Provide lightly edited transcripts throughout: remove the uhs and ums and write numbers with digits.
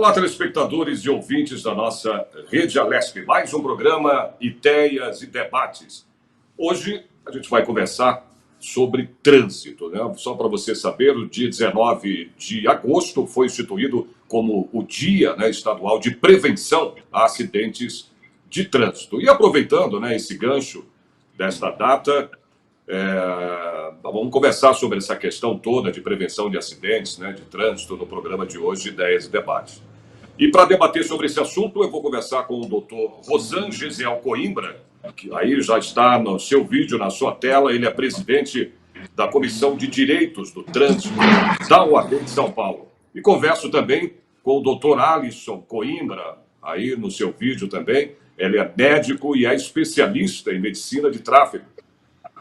Olá, telespectadores e ouvintes da nossa Rede Alesp. Mais um programa Ideias e Debates. Hoje a gente vai conversar sobre trânsito, né? Só para você saber, o dia 19 de agosto foi instituído como o Dia, né, Estadual de Prevenção a Acidentes de Trânsito. E aproveitando, né, esse gancho desta data, vamos conversar sobre essa questão toda de prevenção de acidentes, né, de trânsito no programa de hoje, Ideias e Debates. E para debater sobre esse assunto, eu vou conversar com o doutor Rosan Gesiel Coimbra, que aí já está no seu vídeo, na sua tela. Ele é presidente da Comissão de Direitos do Trânsito da OAB de São Paulo. E converso também com o doutor Alisson Coimbra, aí no seu vídeo também. Ele é médico e é especialista em medicina de tráfego.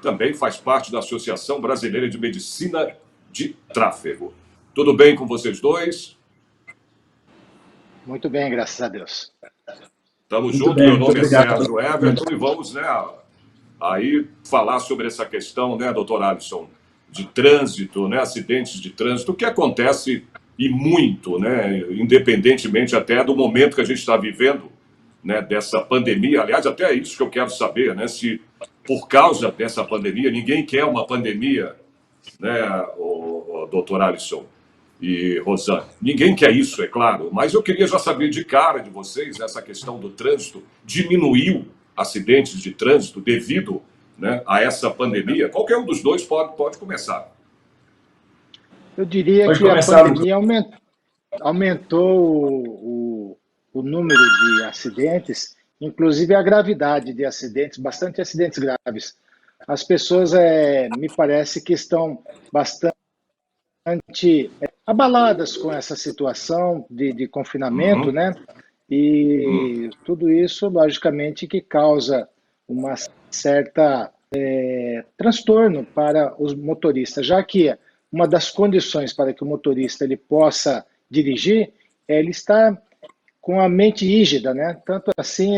Também faz parte da Associação Brasileira de Medicina de Tráfego. Tudo bem com vocês dois? Muito bem, graças a Deus. Estamos juntos, meu nome é Sérgio Everton e vamos, né, aí falar sobre essa questão, né, doutor Alisson, de trânsito, né, acidentes de trânsito, que acontece e muito, né, independentemente até do momento que a gente está vivendo, né, dessa pandemia. Aliás, até é isso que eu quero saber, né, se por causa dessa pandemia, ninguém quer uma pandemia, né, o doutor Alisson e Rosan. Ninguém quer isso, é claro, mas eu queria já saber de cara de vocês, essa questão do trânsito diminuiu acidentes de trânsito devido, né, a essa pandemia? Qualquer um dos dois pode começar. Eu diria que a pandemia aumentou o número de acidentes, inclusive a gravidade de acidentes, bastante acidentes graves. As pessoas, me parece que estão bastante abaladas com essa situação de confinamento, né? E tudo isso, logicamente, que causa uma certa transtorno para os motoristas, já que uma das condições para que o motorista ele possa dirigir é ele estar com a mente rígida, né? Tanto assim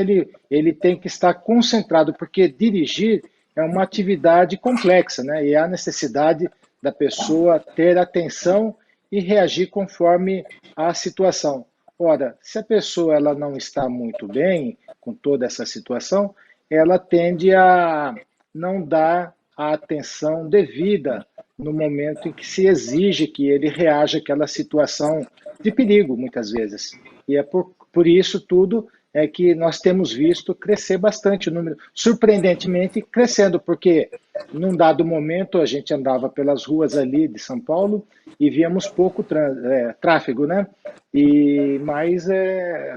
ele tem que estar concentrado, porque dirigir é uma atividade complexa, né? E há necessidade da pessoa ter atenção e reagir conforme a situação. Ora, se a pessoa ela não está muito bem com toda essa situação, ela tende a não dar a atenção devida no momento em que se exige que ele reaja àquela situação de perigo, muitas vezes. E é por isso tudo é que nós temos visto crescer bastante o número, surpreendentemente crescendo, porque num dado momento a gente andava pelas ruas ali de São Paulo e víamos pouco tráfego, né? Mas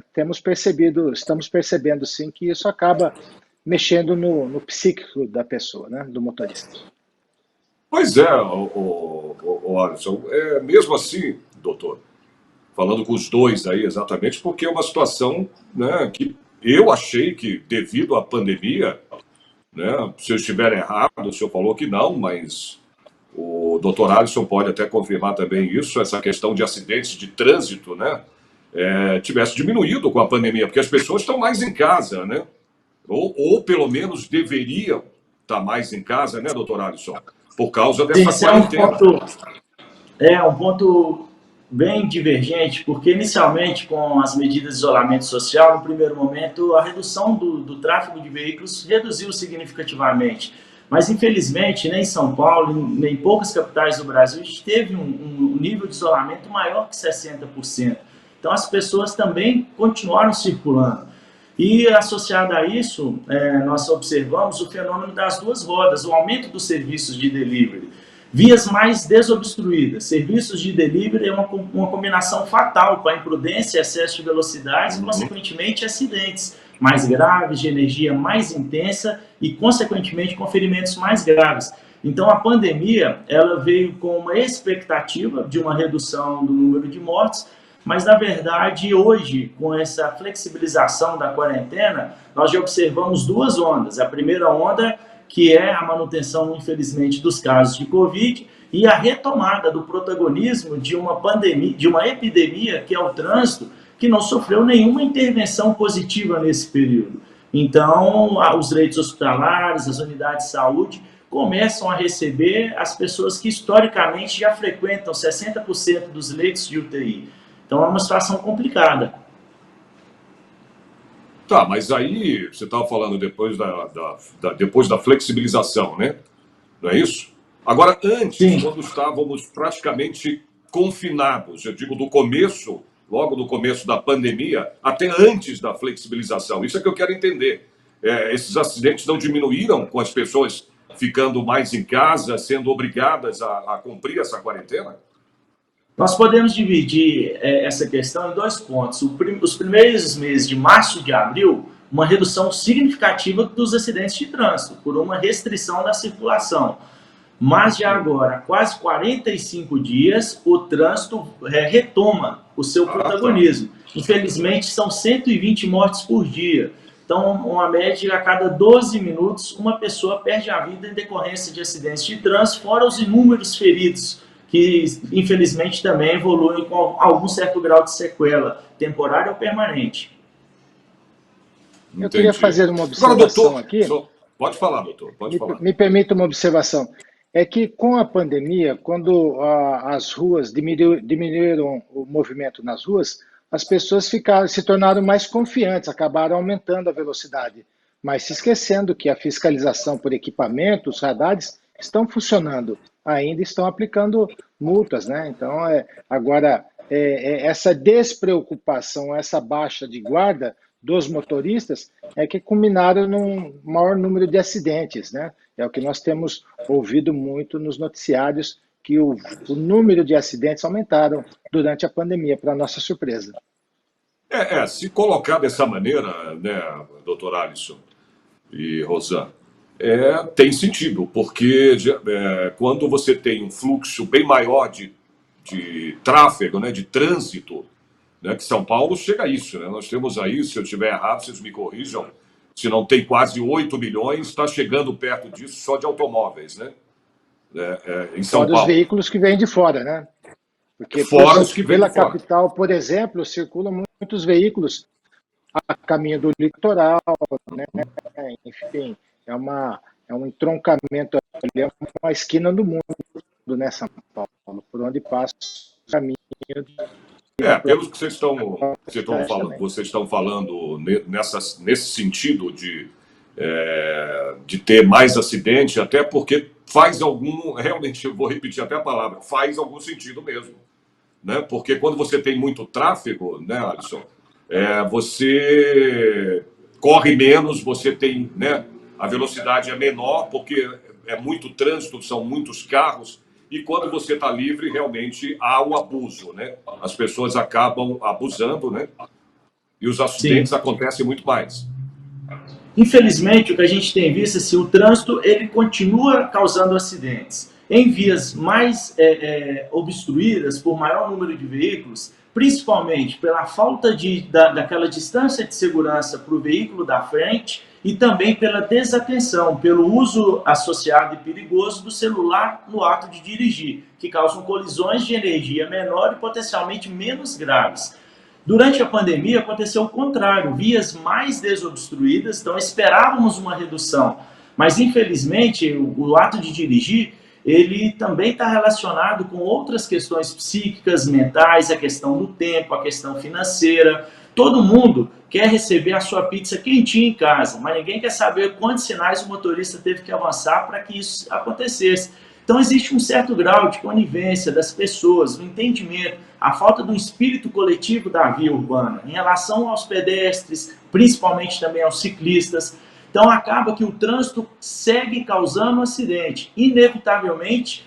estamos percebendo sim que isso acaba mexendo no psíquico da pessoa, né? Do motorista. Pois é, o Alisson, mesmo assim, doutor, falando com os dois aí exatamente, porque é uma situação, né, que eu achei que, devido à pandemia, né, se eu estiver errado, o senhor falou que não, mas o doutor Alisson pode até confirmar também isso, essa questão de acidentes de trânsito, né, tivesse diminuído com a pandemia, porque as pessoas estão mais em casa, né, ou pelo menos deveriam estar mais em casa, né, doutor Alisson, por causa dessa quarentena. Um ponto bem divergente, porque inicialmente com as medidas de isolamento social, no primeiro momento, a redução do tráfego de veículos reduziu significativamente. Mas infelizmente, nem em São Paulo, nem em poucas capitais do Brasil, a gente teve um nível de isolamento maior que 60%. Então as pessoas também continuaram circulando. E associado a isso, nós observamos o fenômeno das duas rodas, o aumento dos serviços de delivery. Vias mais desobstruídas. Serviços de delivery é uma combinação fatal para imprudência, excesso de velocidades e, consequentemente, acidentes mais graves, de energia mais intensa e, consequentemente, com ferimentos mais graves. Então, a pandemia ela veio com uma expectativa de uma redução do número de mortes, mas, na verdade, hoje, com essa flexibilização da quarentena, nós já observamos duas ondas. A primeira onda, que é a manutenção, infelizmente, dos casos de Covid e a retomada do protagonismo de uma pandemia, de uma epidemia, que é o trânsito, que não sofreu nenhuma intervenção positiva nesse período. Então, os leitos hospitalares, as unidades de saúde começam a receber as pessoas que historicamente já frequentam 60% dos leitos de UTI. Então é uma situação complicada. Tá, mas aí você estava falando depois da flexibilização, né? Não é isso? Agora, antes, Sim. quando estávamos praticamente confinados, eu digo do começo, logo no começo da pandemia, até antes da flexibilização. Isso é que eu quero entender. Esses acidentes não diminuíram com as pessoas ficando mais em casa, sendo obrigadas a cumprir essa quarentena? Nós podemos dividir essa questão em dois pontos. Os primeiros meses de março e de abril, uma redução significativa dos acidentes de trânsito, por uma restrição da circulação. Mas já agora, quase 45 dias, o trânsito retoma o seu protagonismo. Infelizmente, são 120 mortes por dia. Então, uma média, a cada 12 minutos, uma pessoa perde a vida em decorrência de acidentes de trânsito, fora os inúmeros feridos, que infelizmente também evoluem com algum certo grau de sequela, temporária ou permanente. Eu queria fazer uma observação doutor, aqui. Pode falar, doutor, pode falar. Me permita uma observação. É que com a pandemia, quando as ruas diminuíram o movimento nas ruas, as pessoas se tornaram mais confiantes, acabaram aumentando a velocidade, mas se esquecendo que a fiscalização por equipamentos, radares, estão funcionando, ainda estão aplicando multas, né? Então, agora, essa despreocupação, essa baixa de guarda dos motoristas é que culminaram num maior número de acidentes, né? É o que nós temos ouvido muito nos noticiários, que o número de acidentes aumentaram durante a pandemia, para nossa surpresa. Se colocar dessa maneira, né, doutor Alisson e Rosana, tem sentido, porque quando você tem um fluxo bem maior de tráfego, né, de trânsito, né, que São Paulo chega a isso, né? Nós temos aí, se eu estiver errado, vocês me corrijam, se não tem quase 8 milhões, está chegando perto disso só de automóveis, né? Em São Paulo. Fora os veículos que vêm de fora, né? Porque fora os que vêm pela de fora. capital, por exemplo, circulam muitos veículos a caminho do litoral, né? Enfim, é um entroncamento ali, é uma esquina do mundo, né, São Paulo, por onde passa o caminho. Pelo que vocês estão falando nesse sentido de ter mais acidente, até porque realmente, eu vou repetir até a palavra, faz algum sentido mesmo, né? Porque quando você tem muito tráfego, né, Alisson, você corre menos, você tem, né, a velocidade é menor, porque é muito trânsito, são muitos carros, e quando você está livre, realmente há o abuso, né? As pessoas acabam abusando, né? E os acidentes acontecem muito mais. Infelizmente, o que a gente tem visto é que o trânsito ele continua causando acidentes. Em vias mais obstruídas por maior número de veículos, principalmente pela falta daquela distância de segurança para o veículo da frente e também pela desatenção, pelo uso associado e perigoso do celular no ato de dirigir, que causam colisões de energia menor e potencialmente menos graves. Durante a pandemia aconteceu o contrário, vias mais desobstruídas, então esperávamos uma redução, mas infelizmente o ato de dirigir ele também está relacionado com outras questões psíquicas, mentais, a questão do tempo, a questão financeira. Todo mundo quer receber a sua pizza quentinha em casa, mas ninguém quer saber quantos sinais o motorista teve que avançar para que isso acontecesse. Então existe um certo grau de conivência das pessoas, o entendimento, a falta de um espírito coletivo da via urbana em relação aos pedestres, principalmente também aos ciclistas. Então acaba que o trânsito segue causando acidente, inevitavelmente,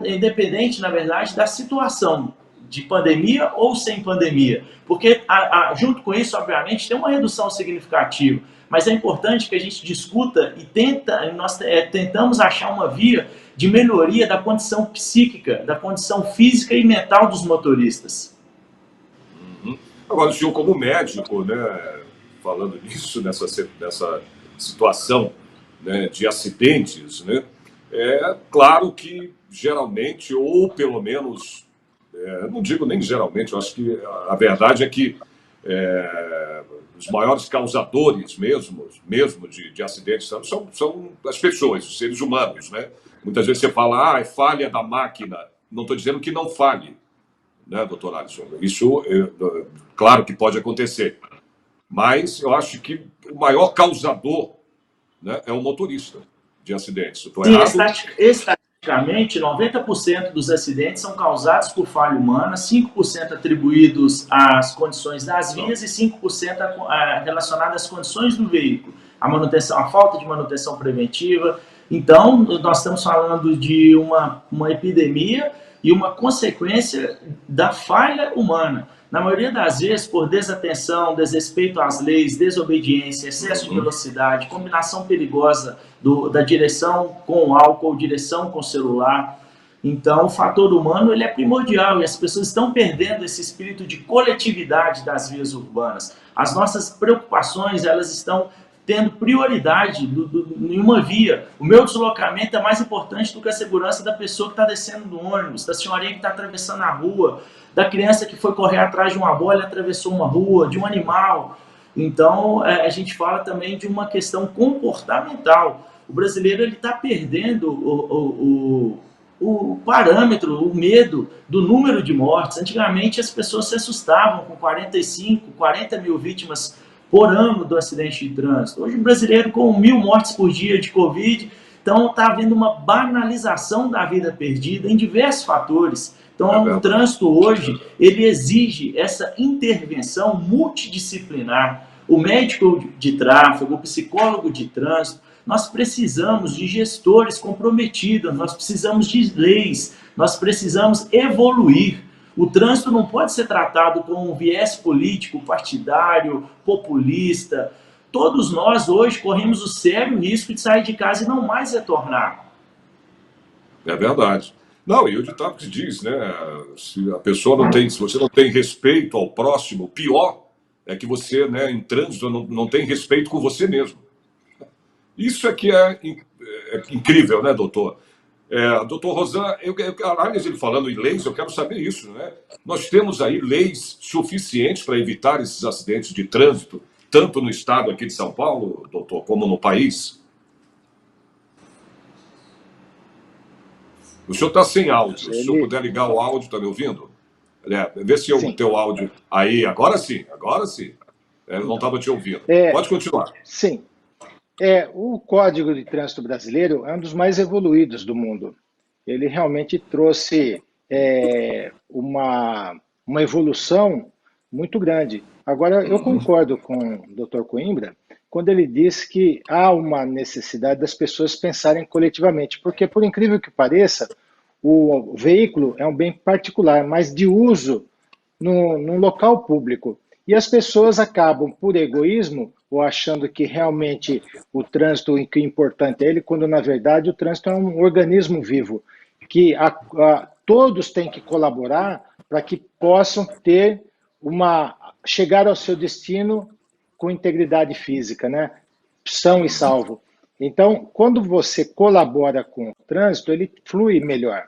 independente, na verdade, da situação de pandemia ou sem pandemia. Porque junto com isso, obviamente, tem uma redução significativa, mas é importante que a gente discuta e nós tentamos achar uma via de melhoria da condição psíquica, da condição física e mental dos motoristas. Agora, o senhor como médico, né, falando nisso, nessa situação, né, de acidentes, né, é claro que geralmente, ou pelo menos, não digo nem geralmente, eu acho que a verdade é que os maiores causadores mesmo de acidentes são as pessoas, os seres humanos, né? Muitas vezes você fala, é falha da máquina. Não estou dizendo que não falhe, né, doutor Alisson? Isso, claro que pode acontecer, mas eu acho que o maior causador, né, é o motorista de acidentes. Estou Sim, errado? estatisticamente, 90% dos acidentes são causados por falha humana, 5% atribuídos às condições das vias e 5% relacionados às condições do veículo, a manutenção, a falta de manutenção preventiva. Então, nós estamos falando de uma epidemia e uma consequência da falha humana. Na maioria das vezes, por desatenção, desrespeito às leis, desobediência, excesso de velocidade, combinação perigosa da direção com álcool, direção com celular. Então, o fator humano ele é primordial e as pessoas estão perdendo esse espírito de coletividade das vias urbanas. As nossas preocupações, elas estão tendo prioridade em uma via. O meu deslocamento é mais importante do que a segurança da pessoa que está descendo do ônibus, da senhorinha que está atravessando a rua, da criança que foi correr atrás de uma bola e atravessou uma rua, de um animal. Então, a gente fala também de uma questão comportamental. O brasileiro está perdendo o parâmetro, o medo do número de mortes. Antigamente, as pessoas se assustavam com 45, 40 mil vítimas por ano do acidente de trânsito. Hoje, o brasileiro com 1.000 mortes por dia de Covid, então está havendo uma banalização da vida perdida em diversos fatores. Então, o trânsito hoje, ele exige essa intervenção multidisciplinar. O médico de tráfego, o psicólogo de trânsito, nós precisamos de gestores comprometidos, nós precisamos de leis, nós precisamos evoluir. O trânsito não pode ser tratado com um viés político, partidário, populista. Todos nós hoje corremos o sério risco de sair de casa e não mais retornar. É verdade. Não, e o ditado que diz, né? Se a pessoa não tem, se você não tem respeito ao próximo, o pior é que você, né, em trânsito, não tem respeito com você mesmo. Isso é que é incrível, né, doutor? Doutor Rosan, aliás, ele falando em leis, eu quero saber isso, né? Nós temos aí leis suficientes para evitar esses acidentes de trânsito, tanto no estado aqui de São Paulo, doutor, como no país? O senhor está sem áudio. Se o senhor puder ligar o áudio, está me ouvindo? Vê se o teu áudio... Aí, agora sim, agora sim. Eu não estava te ouvindo. Pode continuar. Sim. O Código de Trânsito Brasileiro é um dos mais evoluídos do mundo. Ele realmente trouxe uma evolução muito grande. Agora, eu concordo com o Dr. Coimbra quando ele diz que há uma necessidade das pessoas pensarem coletivamente, porque, por incrível que pareça, o veículo é um bem particular, mas de uso num local público. E as pessoas acabam, por egoísmo, ou achando que realmente o trânsito, o que é importante é ele, quando na verdade o trânsito é um organismo vivo, que todos têm que colaborar para que possam chegar ao seu destino com integridade física, né? São e salvo. Então, quando você colabora com o trânsito, ele flui melhor.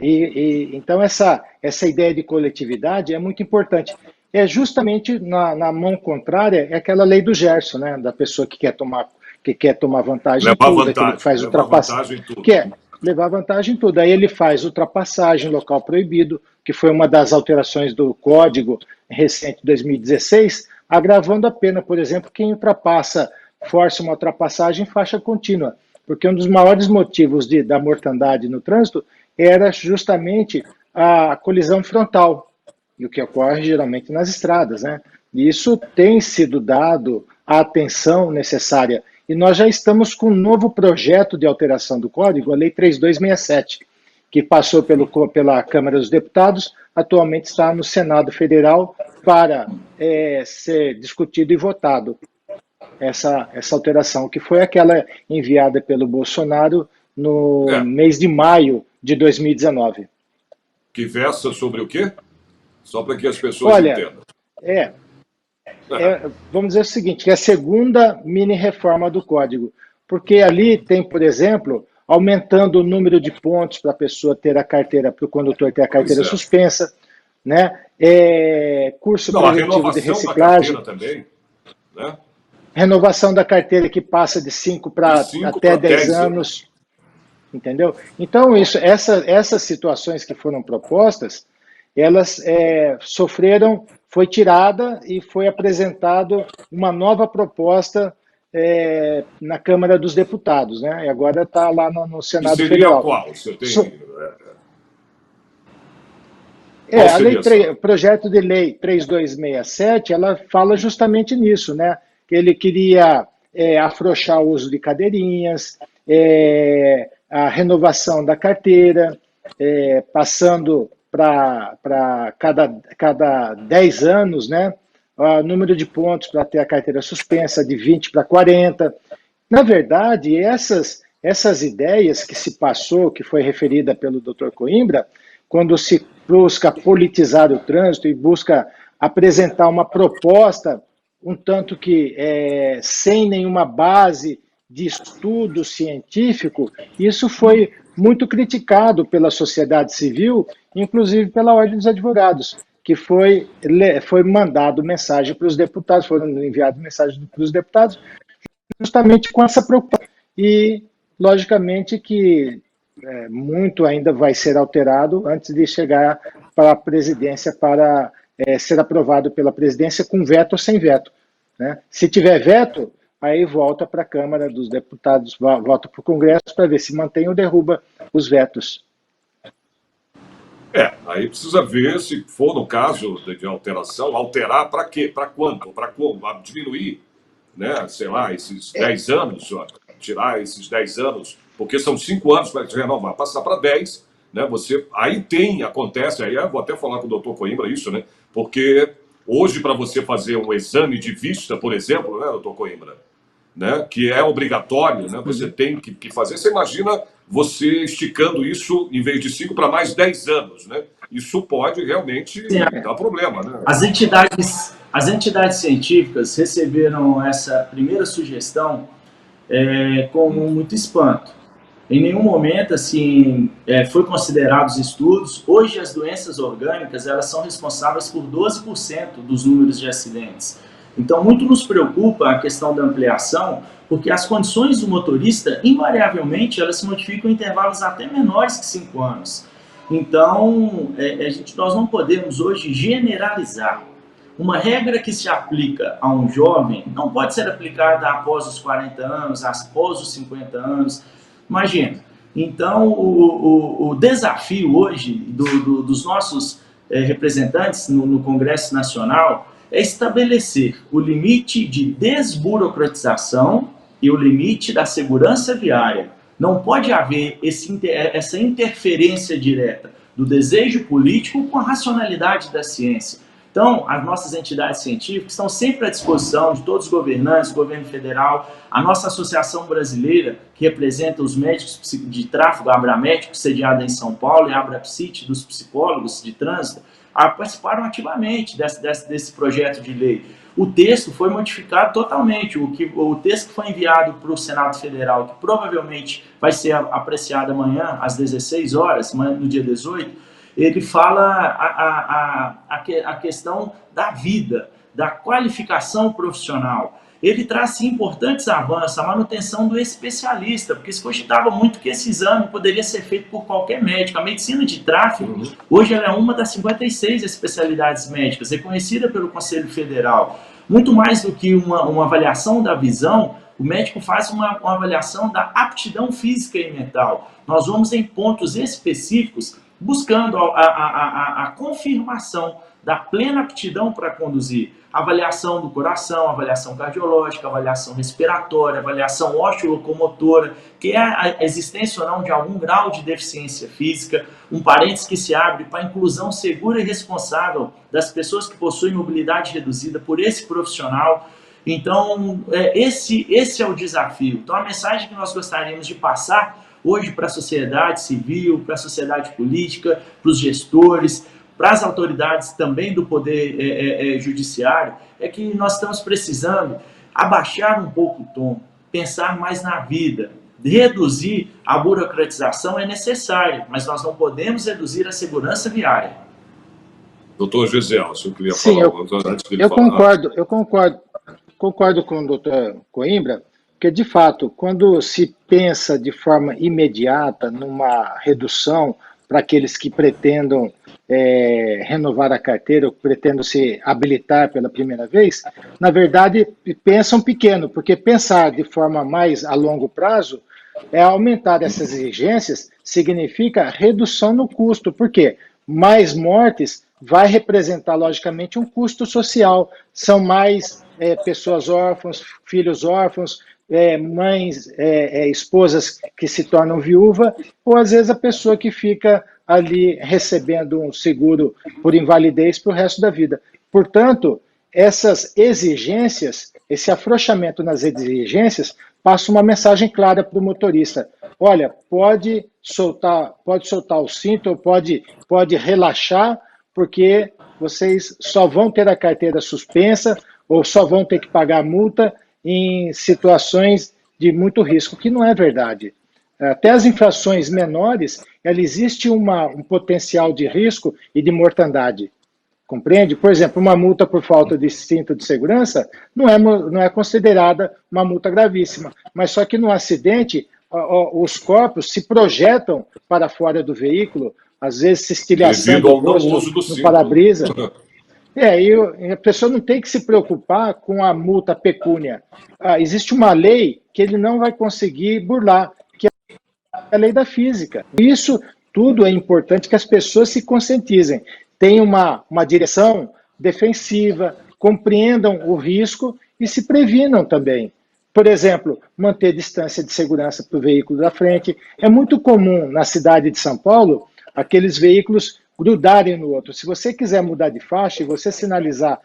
Então, essa ideia de coletividade é muito importante. É justamente na mão contrária, é aquela lei do Gerson, né? Da pessoa que quer tomar vantagem em tudo, aquele que faz ultrapassagem, levar vantagem em tudo. Aí ele faz ultrapassagem, local proibido, que foi uma das alterações do Código recente de 2016, agravando a pena, por exemplo, quem força uma ultrapassagem em faixa contínua, porque um dos maiores motivos da mortandade no trânsito era justamente a colisão frontal, e o que ocorre geralmente nas estradas, né? E isso tem sido dado a atenção necessária. E nós já estamos com um novo projeto de alteração do Código, a Lei 3267, que passou pela Câmara dos Deputados, atualmente está no Senado Federal para ser discutido e votado essa alteração, que foi aquela enviada pelo Bolsonaro no mês de maio de 2019. Que versa sobre o quê? Só para que as pessoas entendam. Vamos dizer o seguinte, que é a segunda mini-reforma do Código, porque ali tem, por exemplo, aumentando o número de pontos para a pessoa ter a carteira, para o condutor ter a carteira suspensa, né? Curso preventivo de reciclagem. Da também, né? Renovação da carteira que passa de 5 para até 10 anos. Entendeu? Então, essas situações que foram propostas, elas sofreram, foi tirada e foi apresentado uma nova proposta na Câmara dos Deputados, né? E agora está lá no E Senado seria Federal. qual? Você tem... A lei, o projeto de lei 3267, ela fala justamente nisso, né? Que ele queria afrouxar o uso de cadeirinhas, a renovação da carteira, passando para cada 10 anos, né? O número de pontos para ter a carteira suspensa de 20 para 40. Na verdade, essas ideias que se passou, que foi referida pelo Dr. Coimbra, quando se busca politizar o trânsito e busca apresentar uma proposta um tanto que sem nenhuma base de estudo científico, isso foi muito criticado pela sociedade civil, inclusive pela Ordem dos Advogados, que foi mandado mensagem para os deputados, foram enviadas mensagens para os deputados, justamente com essa preocupação. E, logicamente, que muito ainda vai ser alterado antes de chegar para a presidência, para ser aprovado pela presidência com veto ou sem veto, né? Se tiver veto, aí volta para a Câmara dos Deputados, volta para o Congresso para ver se mantém ou derruba os vetos. Aí precisa ver se for no caso de alteração, alterar para quê? Para quanto? Para como? Diminuir, né? Sei lá, esses 10 anos, tirar esses 10 anos, porque são 5 anos para renovar, passar para 10, né? Aí acontece, aí eu vou até falar com o doutor Coimbra isso, né? Porque hoje, para você fazer um exame de vista, por exemplo, né, doutor Coimbra, né, que é obrigatório, né, você tem que fazer. Você imagina você esticando isso em vez de 5 para mais 10 anos, né? Isso pode realmente dar problema, né? As entidades científicas receberam essa primeira sugestão com muito espanto. Em nenhum momento assim foi considerados estudos. Hoje as doenças orgânicas elas são responsáveis por 12% dos números de acidentes. Então muito nos preocupa a questão da ampliação, porque as condições do motorista invariavelmente elas se modificam em intervalos até menores que 5 anos. Então nós não podemos hoje generalizar. Uma regra que se aplica a um jovem não pode ser aplicada após os 40 anos, após os 50 anos. Imagina. Então, o desafio hoje dos nossos representantes no Congresso Nacional é estabelecer o limite de desburocratização e o limite da segurança viária. Não pode haver essa interferência direta do desejo político com a racionalidade da ciência. Então, as nossas entidades científicas estão sempre à disposição de todos os governantes, governo federal, a nossa associação brasileira, que representa os médicos de tráfego, a Abramédico, sediada em São Paulo, e a Abrapsit, dos psicólogos de trânsito, participaram ativamente desse projeto de lei. O texto foi modificado totalmente. O texto que foi enviado para o Senado Federal, que provavelmente vai ser apreciado amanhã, às 16 horas, no dia 18, ele fala a questão da vida, da qualificação profissional. Ele traz sim, importantes avanços, a manutenção do especialista, porque se cogitava muito que esse exame poderia ser feito por qualquer médico. A medicina de tráfego, hoje ela é uma das 56 especialidades médicas, reconhecida pelo Conselho Federal. Muito mais do que uma avaliação da visão, o médico faz uma avaliação da aptidão física e mental. Nós vamos em pontos específicos buscando a confirmação da plena aptidão para conduzir. Avaliação do coração, avaliação cardiológica, avaliação respiratória, avaliação ósseo-locomotora, que é a existência ou não de algum grau de deficiência física, um parênteses que se abre para a inclusão segura e responsável das pessoas que possuem mobilidade reduzida por esse profissional. Então, esse é o desafio. Então, a mensagem que nós gostaríamos de passar hoje para a sociedade civil, para a sociedade política, para os gestores, para as autoridades também do poder judiciário, é que nós estamos precisando abaixar um pouco o tom, pensar mais na vida. Reduzir a burocratização é necessário, mas nós não podemos reduzir a segurança viária. Doutor Gesiel, se eu queria falar antes dele falar. Eu concordo com o doutor Coimbra, porque, de fato, quando se pensa de forma imediata numa redução para aqueles que pretendam renovar a carteira ou pretendam se habilitar pela primeira vez, na verdade, pensam pequeno, porque pensar de forma mais a longo prazo é aumentar essas exigências, significa redução no custo. Por quê? Mais mortes vai representar, logicamente, um custo social. São mais pessoas órfãs, filhos órfãos, mães, esposas que se tornam viúva, ou às vezes a pessoa que fica ali recebendo um seguro por invalidez para o resto da vida. Portanto, essas exigências, esse afrouxamento nas exigências, passa uma mensagem clara para o motorista. Olha, pode soltar o cinto, ou pode relaxar, porque vocês só vão ter a carteira suspensa ou só vão ter que pagar multa em situações de muito risco, que não é verdade. Até as infrações menores, ela existe um potencial de risco e de mortandade. Compreende? Por exemplo, uma multa por falta de cinto de segurança não é considerada uma multa gravíssima, mas só que no acidente os corpos se projetam para fora do veículo, às vezes se estilhaçando o rosto no para-brisa. E a pessoa não tem que se preocupar com a multa pecúnia. Existe uma lei que ele não vai conseguir burlar, que é a lei da física. Isso tudo é importante que as pessoas se conscientizem. Tenham uma direção defensiva, compreendam o risco e se previnam também. Por exemplo, manter distância de segurança para o veículo da frente. É muito comum na cidade de São Paulo aqueles veículos grudarem no outro. Se você quiser mudar de faixa e você sinalizar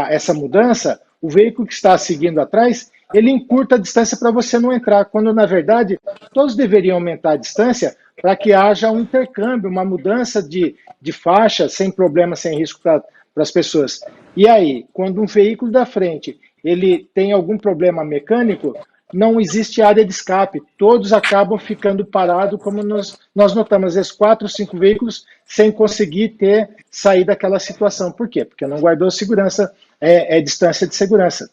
essa mudança, o veículo que está seguindo atrás, ele encurta a distância para você não entrar, quando na verdade todos deveriam aumentar a distância para que haja um intercâmbio, uma mudança de faixa sem problema, sem risco para as pessoas. E aí, quando um veículo da frente ele tem algum problema mecânico, não existe área de escape, todos acabam ficando parados, como nós notamos, às vezes 4 ou 5 veículos sem conseguir sair daquela situação. Por quê? Porque não guardou segurança, distância de segurança.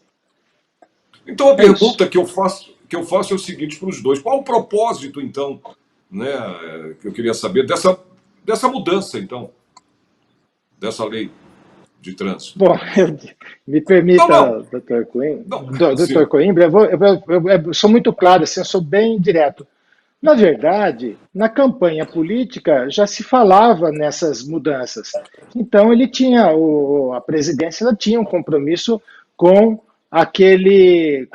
Então a pergunta que eu faço é o seguinte para os dois: qual o propósito, então, né, que eu queria saber dessa mudança, então, dessa lei de trânsito? Bom, me permita, doutor Coimbra, eu sou muito claro, assim, eu sou bem direto. Na verdade, na campanha política já se falava nessas mudanças. Então ele tinha, a presidência ela tinha um compromisso com aquele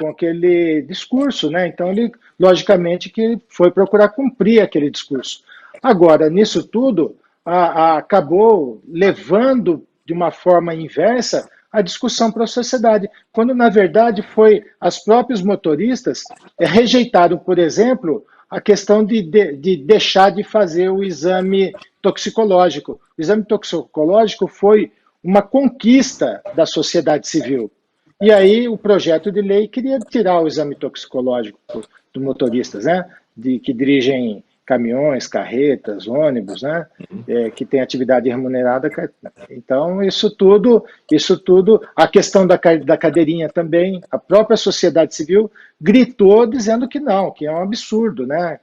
discurso, né? Então ele, logicamente, que foi procurar cumprir aquele discurso. Agora, nisso tudo, acabou levando de uma forma inversa a discussão para a sociedade, quando na verdade foi as próprios motoristas rejeitaram, por exemplo, a questão de deixar de fazer o exame toxicológico. O exame toxicológico foi uma conquista da sociedade civil. E aí o projeto de lei queria tirar o exame toxicológico dos motoristas, né, que dirigem caminhões, carretas, ônibus, né, que tem atividade remunerada. Então, isso tudo, a questão da cadeirinha também, a própria sociedade civil gritou dizendo que não, que é um absurdo, né?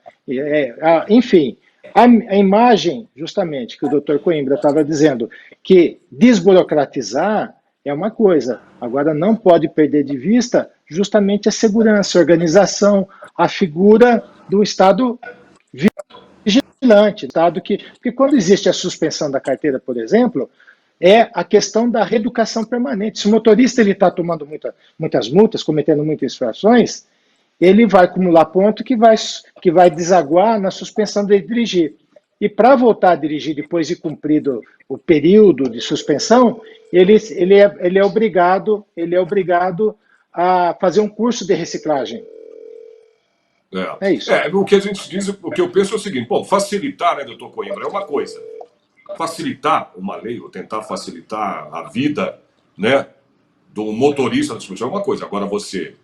Enfim, a imagem, justamente, que o doutor Coimbra estava dizendo, que desburocratizar é uma coisa, agora não pode perder de vista justamente a segurança, a organização, a figura do Estado vigilante, porque quando existe a suspensão da carteira, por exemplo, é a questão da reeducação permanente. Se o motorista está tomando muitas multas, cometendo muitas infrações, ele vai acumular ponto que vai desaguar na suspensão de dirigir. E para voltar a dirigir depois de cumprido o período de suspensão, ele é obrigado a fazer um curso de reciclagem. É isso. O que a gente diz, o que eu penso é o seguinte: bom, facilitar, né, doutor Coimbra, é uma coisa. Facilitar uma lei, ou tentar facilitar a vida, né, do motorista da discussão é uma coisa. Agora, você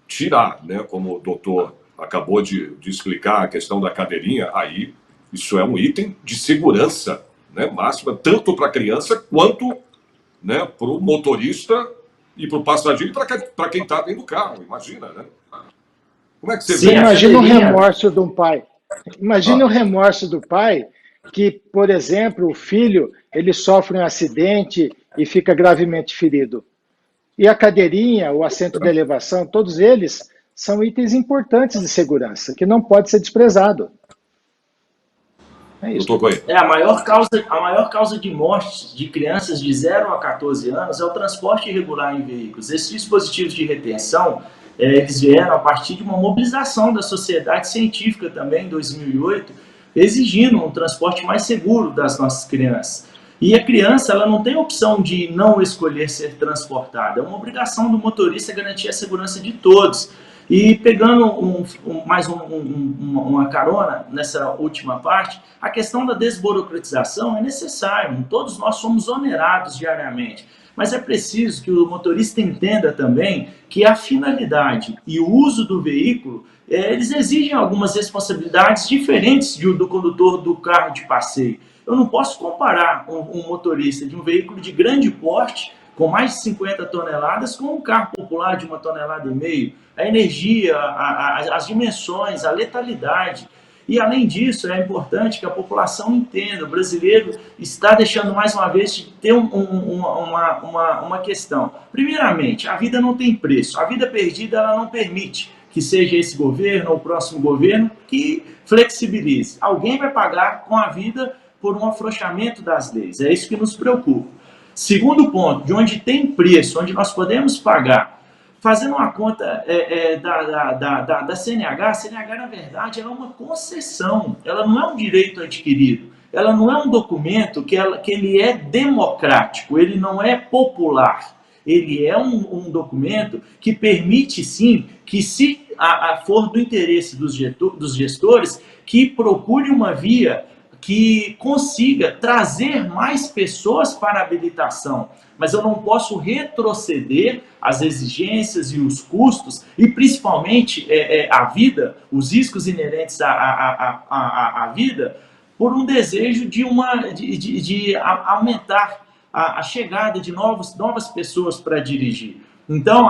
tirar, né, como o doutor acabou de explicar, a questão da cadeirinha, aí isso é um item de segurança, né, máxima, tanto para a criança quanto, né, para o motorista e para o passageiro e para quem está dentro do carro, imagina, né? Como é que você vê? Imagina o remorso de um pai. Imagina o remorso do pai que, por exemplo, o filho ele sofre um acidente e fica gravemente ferido. E a cadeirinha, o assento de elevação, todos eles são itens importantes de segurança, que não pode ser desprezado. É isso. A maior causa de morte de crianças de 0 a 14 anos é o transporte irregular em veículos. Esses dispositivos de retenção, eles vieram a partir de uma mobilização da sociedade científica também, em 2008, exigindo um transporte mais seguro das nossas crianças. E a criança, ela não tem opção de não escolher ser transportada. É uma obrigação do motorista garantir a segurança de todos. E pegando uma carona nessa última parte, a questão da desburocratização é necessária. Todos nós somos onerados diariamente. Mas é preciso que o motorista entenda também que a finalidade e o uso do veículo, eles exigem algumas responsabilidades diferentes do condutor do carro de passeio. Eu não posso comparar um motorista de um veículo de grande porte, com mais de 50 toneladas, com um carro popular de 1,5 tonelada. A energia, as dimensões, a letalidade. E, além disso, é importante que a população entenda. O brasileiro está deixando, mais uma vez, de ter uma questão. Primeiramente, a vida não tem preço. A vida perdida, ela não permite que seja esse governo ou o próximo governo que flexibilize. Alguém vai pagar com a vida por um afrouxamento das leis. É isso que nos preocupa. Segundo ponto, de onde tem preço, onde nós podemos pagar. Fazendo uma conta da CNH, a CNH, na verdade, ela é uma concessão, ela não é um direito adquirido, ela não é um documento que ele é democrático, ele não é popular, ele é um documento que permite, sim, que se for do interesse dos gestores, que procure uma via que consiga trazer mais pessoas para a habilitação. Mas eu não posso retroceder as exigências e os custos, e principalmente a vida, os riscos inerentes à vida, por um desejo de aumentar a chegada de novas pessoas para dirigir. Então,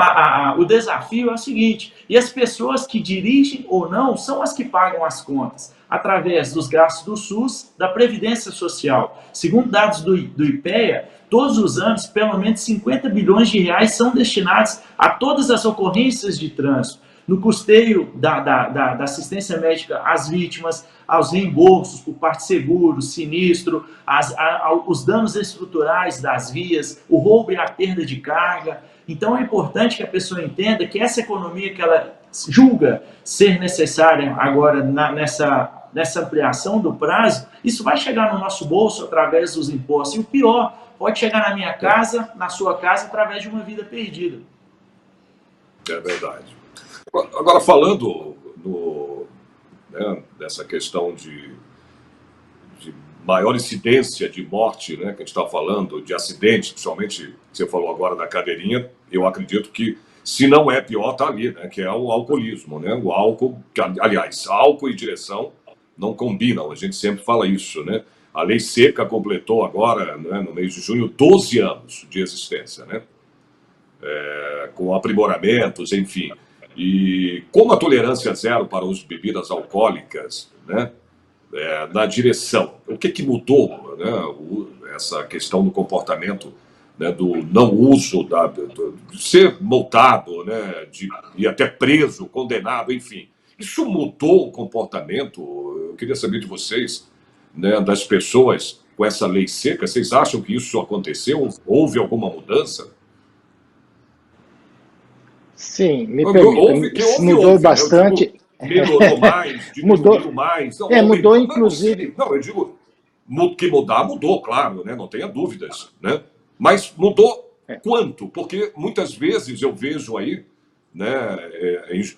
o desafio é o seguinte, e as pessoas que dirigem ou não são as que pagam as contas, através dos gastos do SUS, da Previdência Social. Segundo dados do IPEA, todos os anos, pelo menos 50 bilhões de reais são destinados a todas as ocorrências de trânsito, no custeio da assistência médica às vítimas, aos reembolsos por parte de seguro, sinistro, os danos estruturais das vias, o roubo e a perda de carga. Então é importante que a pessoa entenda que essa economia que ela julga ser necessária agora nessa ampliação do prazo, isso vai chegar no nosso bolso através dos impostos. E o pior, pode chegar na minha casa, na sua casa, através de uma vida perdida. É verdade. Agora, falando dessa questão de maior incidência de morte, né, que a gente está falando, de acidente, principalmente, você falou agora da cadeirinha, eu acredito que, se não é pior, está ali, né, que é o alcoolismo, né, o álcool, aliás, álcool e direção não combinam, a gente sempre fala isso, né, a Lei Seca completou agora, né, no mês de junho, 12 anos de existência, né, com aprimoramentos, enfim, e como a tolerância zero para o uso de bebidas alcoólicas, né, na direção, o que mudou, né, essa questão do comportamento, né, do não uso, de ser multado, né, de ir até preso, condenado, enfim. Isso mudou o comportamento? Eu queria saber de vocês, né, das pessoas com essa lei seca. Vocês acham que isso aconteceu? Houve alguma mudança? Sim, me permita. Mudou bastante. Melhorou mais, diminuiu mais. Não, mudou inclusive. Não, eu digo que mudar, mudou, claro, né? Não tenha dúvidas, né? Mas mudou quanto? Porque muitas vezes eu vejo aí, né,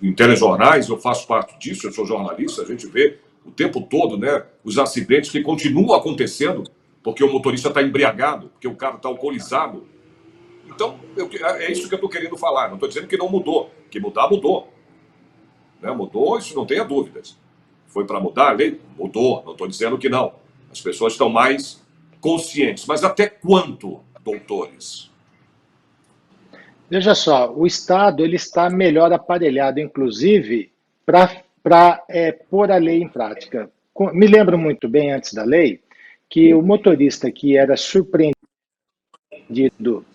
em telejornais, eu faço parte disso, eu sou jornalista, a gente vê o tempo todo, né, os acidentes que continuam acontecendo porque o motorista está embriagado, porque o carro está alcoolizado. Então, é isso que eu estou querendo falar. Não estou dizendo que não mudou. Que mudar, mudou. Né? Mudou, isso não tenha dúvidas. Foi para mudar a lei? Mudou. Não estou dizendo que não. As pessoas estão mais conscientes. Mas até quanto, doutores? Veja só, o Estado ele está melhor aparelhado, inclusive, para pôr a lei em prática. Me lembro muito bem, antes da lei, que o motorista que era surpreendido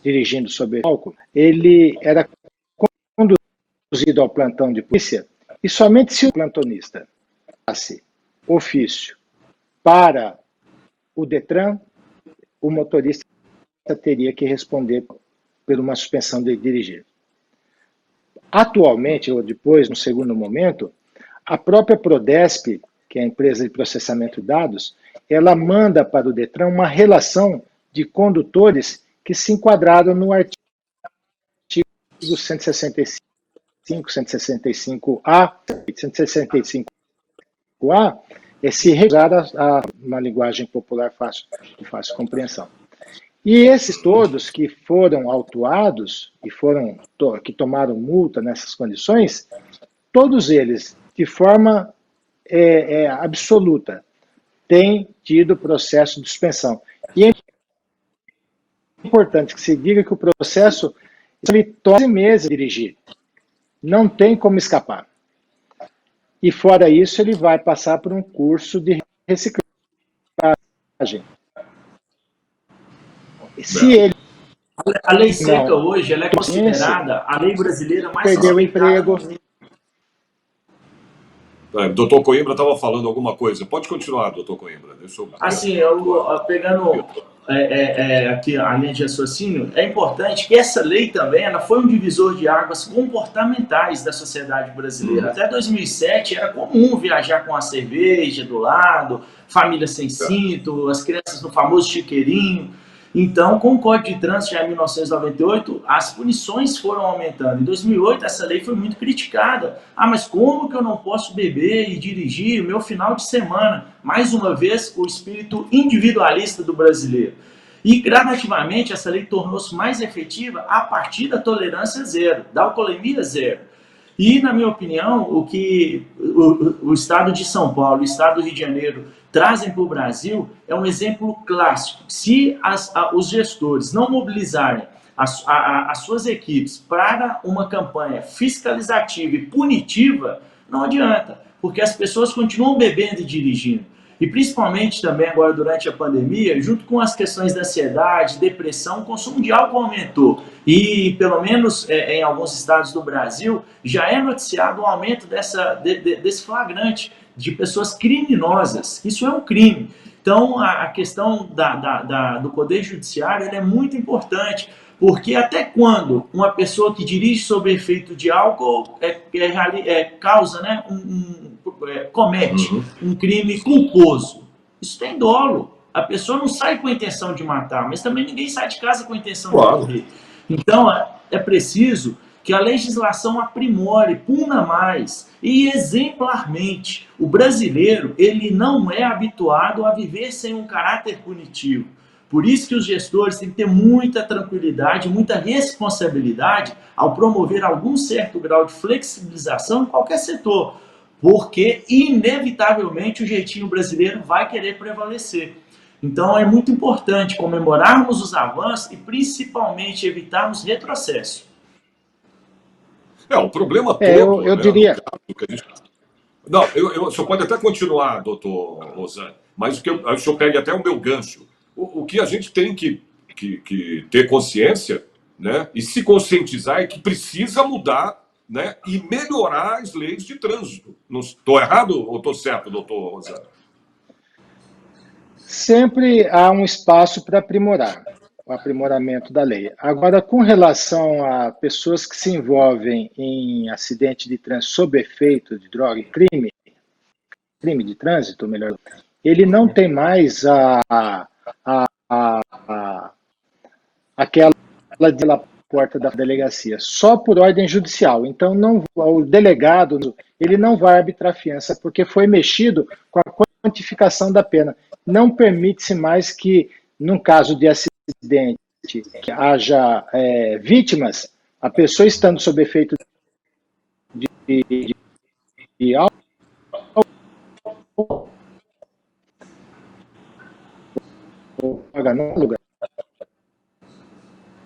dirigindo sob álcool, ele era conduzido ao plantão de polícia e somente se o plantonista passe ofício para o Detran, o motorista teria que responder por uma suspensão de dirigir. Atualmente, ou depois, no segundo momento, a própria Prodesp, que é a empresa de processamento de dados, ela manda para o Detran uma relação de condutores que se enquadraram no artigo 165, 165A, 165A, se recusar a uma linguagem popular de fácil compreensão. E esses todos que foram autuados e que tomaram multa nessas condições, todos eles, de forma absoluta, têm tido processo de suspensão. E é importante que se diga que o processo ele toma meses a dirigir. Não tem como escapar. E fora isso, ele vai passar por um curso de reciclagem. Se ele a lei seca hoje ela é considerada a lei brasileira mais perdeu o emprego. Doutor Coimbra estava falando alguma coisa. Pode continuar, doutor Coimbra. Deixa eu... Assim, pegando aqui a linha de raciocínio, é importante que essa lei também ela foi um divisor de águas comportamentais da sociedade brasileira. Até 2007 era comum viajar com a cerveja do lado, família sem cinto, as crianças no famoso chiqueirinho. Então, com o Código de Trânsito, já em 1998, as punições foram aumentando. Em 2008, essa lei foi muito criticada. Mas como que eu não posso beber e dirigir o meu final de semana? Mais uma vez, o espírito individualista do brasileiro. E, gradativamente, essa lei tornou-se mais efetiva a partir da tolerância zero, da alcoolemia zero. E, na minha opinião, o que o Estado de São Paulo e o Estado do Rio de Janeiro trazem para o Brasil é um exemplo clássico. Se os gestores não mobilizarem as suas equipes para uma campanha fiscalizativa e punitiva, não adianta, porque as pessoas continuam bebendo e dirigindo. E principalmente também agora durante a pandemia, junto com as questões da ansiedade, depressão, o consumo de álcool aumentou. E pelo menos em alguns estados do Brasil já é noticiado um aumento desse flagrante de pessoas criminosas. Isso é um crime. Então a questão do Poder Judiciário ela é muito importante, porque até quando uma pessoa que dirige sob efeito de álcool causa, né, comete um crime culposo. Isso tem dolo. A pessoa não sai com a intenção de matar, mas também ninguém sai de casa com a intenção de morrer. Então é preciso que a legislação aprimore, puna mais e exemplarmente. O brasileiro ele não é habituado a viver sem um caráter punitivo. Por isso que os gestores têm que ter muita tranquilidade, muita responsabilidade ao promover algum certo grau de flexibilização em qualquer setor, porque inevitavelmente o jeitinho brasileiro vai querer prevalecer. Então é muito importante comemorarmos os avanços e principalmente evitarmos retrocesso. O problema todo... eu diria... Não, o senhor pode até continuar, doutor Rosane, mas o senhor pegue até o meu gancho. O que a gente tem que ter consciência, né, e se conscientizar é que precisa mudar, né, e melhorar as leis de trânsito. Estou errado ou estou certo, doutor Rosane? Sempre há um espaço para aprimorar, o aprimoramento da lei. Agora, com relação a pessoas que se envolvem em acidente de trânsito sob efeito de droga e crime de trânsito, melhor, ele não tem mais aquela porta da delegacia, só por ordem judicial. Então, o delegado ele não vai arbitrar fiança, porque foi mexido com a quantificação da pena. Não permite-se mais que, num caso de acidente, que haja vítimas, a pessoa estando sob efeito de álcool, pagar no lugar.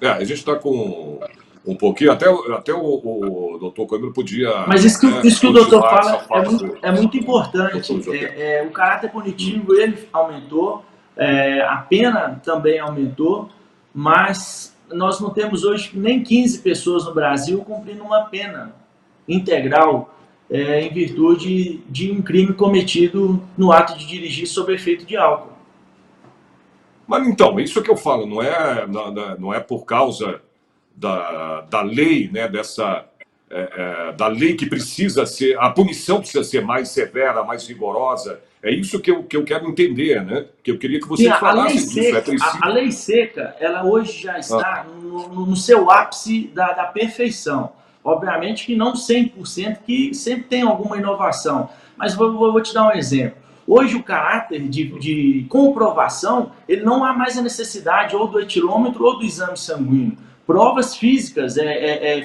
A gente está com um pouquinho, até o doutor Coimbra podia... Mas isso que o doutor fala é muito importante. O caráter punitivo ele aumentou, A pena também aumentou, mas nós não temos hoje nem 15 pessoas no Brasil cumprindo uma pena integral em virtude de um crime cometido no ato de dirigir sob efeito de álcool. Mas então, isso que eu falo, não é por causa da lei, né, da lei que precisa ser, a punição precisa ser mais severa, mais rigorosa. É isso que eu quero entender, né? Que eu queria que você falasse disso. A lei seca, ela hoje já está no seu ápice da perfeição. Obviamente que não 100%, que sempre tem alguma inovação. Mas vou te dar um exemplo. Hoje o caráter de comprovação, ele não há mais a necessidade ou do etilômetro ou do exame sanguíneo. Provas físicas,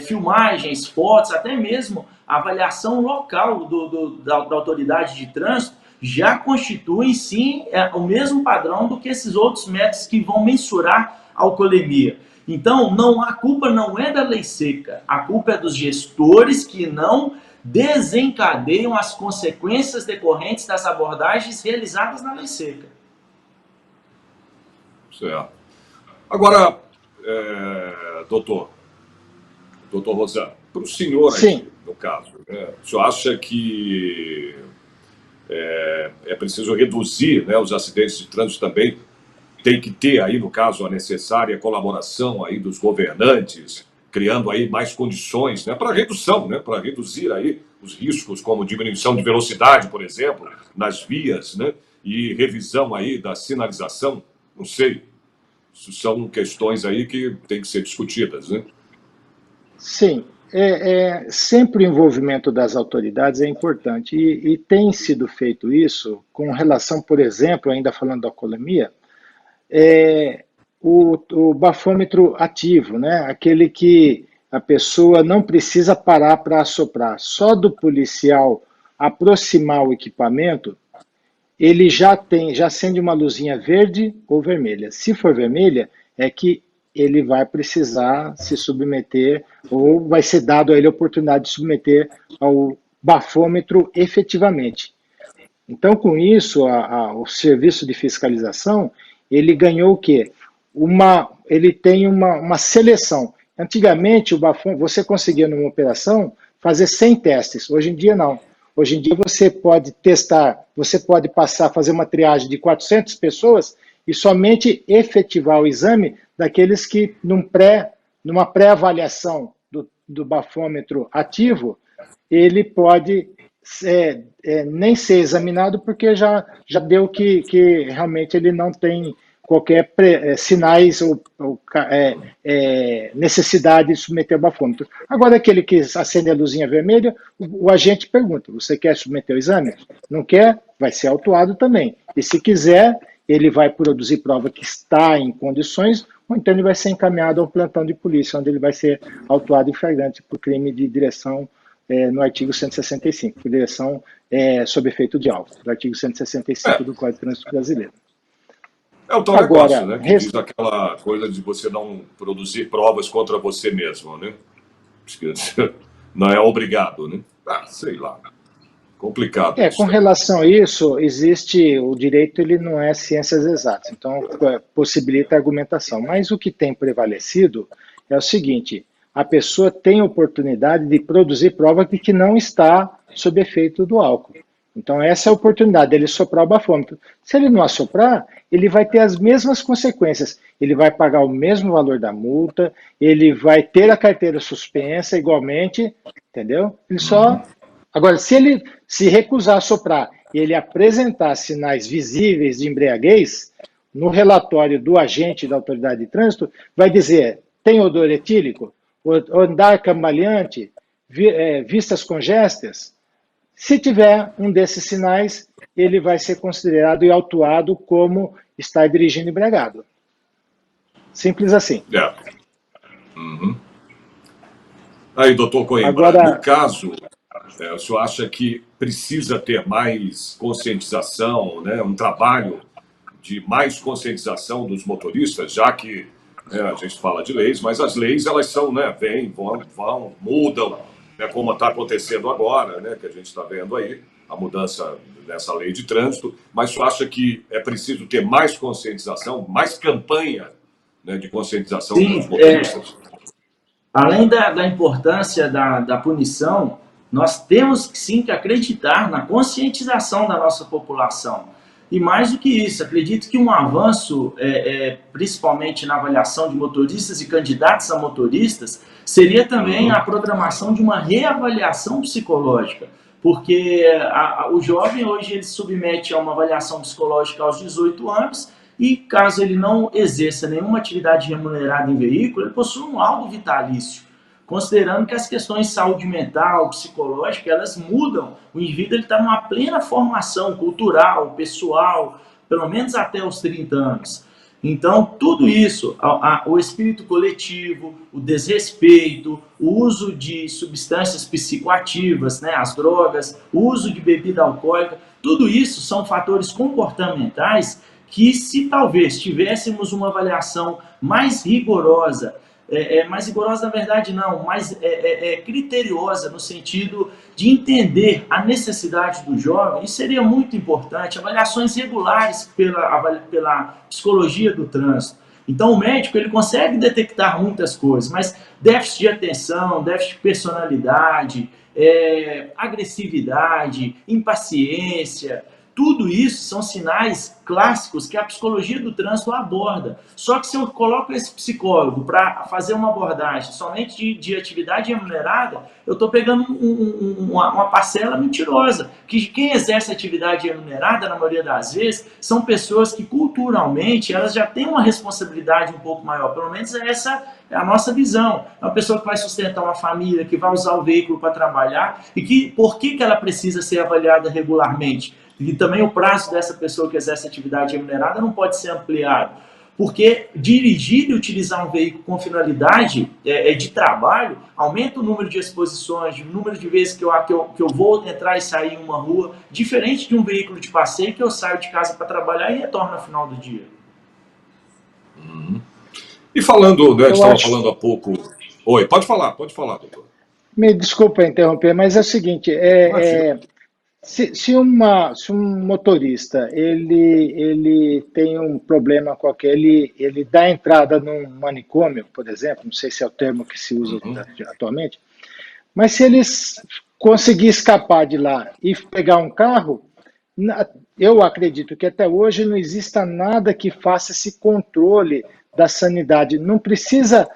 filmagens, fotos, até mesmo a avaliação local da autoridade de trânsito já constituem, sim, o mesmo padrão do que esses outros métodos que vão mensurar a alcoolemia. Então, a culpa não é da lei seca, a culpa é dos gestores que não desencadeiam as consequências decorrentes das abordagens realizadas na lei seca. Certo. Agora, doutor Rosano, para o senhor aqui, no caso, o senhor acha que é preciso reduzir, né, os acidentes de trânsito também? Tem que ter aí, no caso, a necessária colaboração aí dos governantes, criando aí mais condições, né, para redução, né, para reduzir aí os riscos, como diminuição de velocidade, por exemplo, nas vias, né, e revisão aí da sinalização. Não sei, isso são questões aí que têm que ser discutidas, né? Sim, sempre o envolvimento das autoridades é importante e tem sido feito isso com relação, por exemplo, ainda falando da alcoolemia, o bafômetro ativo, né? Aquele que a pessoa não precisa parar para assoprar. Só do policial aproximar o equipamento, ele já acende uma luzinha verde ou vermelha. Se for vermelha, é que ele vai precisar se submeter ou vai ser dado a ele a oportunidade de submeter ao bafômetro efetivamente. Então, com isso, o serviço de fiscalização, ele ganhou o quê? Ele tem uma seleção. Antigamente, o bafômetro, você conseguia numa operação fazer 100 testes, hoje em dia não. Hoje em dia você pode testar, você pode fazer uma triagem de 400 pessoas e somente efetivar o exame daqueles que, numa pré-avaliação do bafômetro ativo, ele pode nem ser examinado porque já deu que realmente ele não tem qualquer sinais ou necessidade de submeter o bafômetro. Agora, aquele que acende a luzinha vermelha, o agente pergunta, você quer submeter o exame? Não quer? Vai ser autuado também. E se quiser, ele vai produzir prova que está em condições, ou então ele vai ser encaminhado a um plantão de polícia, onde ele vai ser autuado em flagrante por crime de direção no artigo 165, por direção sob efeito de álcool, do artigo 165 do Código de Trânsito Brasileiro. É o tal negócio, né? Que diz aquela coisa de você não produzir provas contra você mesmo, né? Não é obrigado, né? Sei lá. Complicado. Com relação a isso, existe o direito, ele não é ciências exatas, então possibilita a argumentação. Mas o que tem prevalecido é o seguinte: a pessoa tem oportunidade de produzir prova de que não está sob efeito do álcool. Então, essa é a oportunidade dele soprar o bafômetro. Se ele não assoprar, ele vai ter as mesmas consequências. Ele vai pagar o mesmo valor da multa, ele vai ter a carteira suspensa igualmente, entendeu? Ele só... Agora, se ele se recusar a soprar e ele apresentar sinais visíveis de embriaguez, no relatório do agente da autoridade de trânsito, vai dizer, tem odor etílico, andar cambaleante, vistas congestas. Se tiver um desses sinais, ele vai ser considerado e autuado como estar dirigindo embriagado. Simples assim. Aí, doutor Coimbra, agora, no caso, o senhor acha que precisa ter mais conscientização, né, um trabalho de mais conscientização dos motoristas, já que a gente fala de leis, mas as leis, elas são, né, vêm, vão, mudam, né, como está acontecendo agora, né, que a gente está vendo aí, a mudança nessa lei de trânsito, mas você acha que é preciso ter mais conscientização, mais campanha, né, de conscientização dos Sim, motoristas? além da importância da punição, nós temos sim que acreditar na conscientização da nossa população. E mais do que isso, acredito que um avanço, principalmente na avaliação de motoristas e candidatos a motoristas, seria também a programação de uma reavaliação psicológica. Porque o jovem hoje ele se submete a uma avaliação psicológica aos 18 anos e caso ele não exerça nenhuma atividade remunerada em veículo, ele possui um laudo vitalício. Considerando que as questões de saúde mental, psicológica, elas mudam. O indivíduo está numa plena formação cultural, pessoal, pelo menos até os 30 anos. Então, tudo isso, o espírito coletivo, o desrespeito, o uso de substâncias psicoativas, né, as drogas, o uso de bebida alcoólica, tudo isso são fatores comportamentais que, se talvez tivéssemos uma avaliação mais rigorosa, mais rigorosa na verdade não, mais criteriosa no sentido de entender a necessidade do jovem, isso seria muito importante, avaliações regulares pela psicologia do trânsito. Então o médico ele consegue detectar muitas coisas, mas déficit de atenção, déficit de personalidade, agressividade, impaciência, tudo isso são sinais clássicos que a psicologia do trânsito aborda. Só que se eu coloco esse psicólogo para fazer uma abordagem somente de atividade remunerada, eu estou pegando uma parcela mentirosa. Que quem exerce atividade remunerada, na maioria das vezes, são pessoas que culturalmente elas já têm uma responsabilidade um pouco maior. Pelo menos essa é a nossa visão. É uma pessoa que vai sustentar uma família, que vai usar o veículo para trabalhar e que por que ela precisa ser avaliada regularmente? E também o prazo dessa pessoa que exerce atividade remunerada não pode ser ampliado. Porque dirigir e utilizar um veículo com finalidade de trabalho aumenta o número de exposições, o número de vezes que eu vou entrar e sair em uma rua, diferente de um veículo de passeio que eu saio de casa para trabalhar e retorno no final do dia. E falando, né, a gente estava falando há pouco... Oi, pode falar, doutor. Me desculpa interromper, mas é o seguinte, se um motorista ele tem um problema qualquer, ele dá entrada num manicômio, por exemplo, não sei se é o termo que se usa atualmente, mas se ele conseguir escapar de lá e pegar um carro, eu acredito que até hoje não exista nada que faça esse controle da sanidade. Não precisa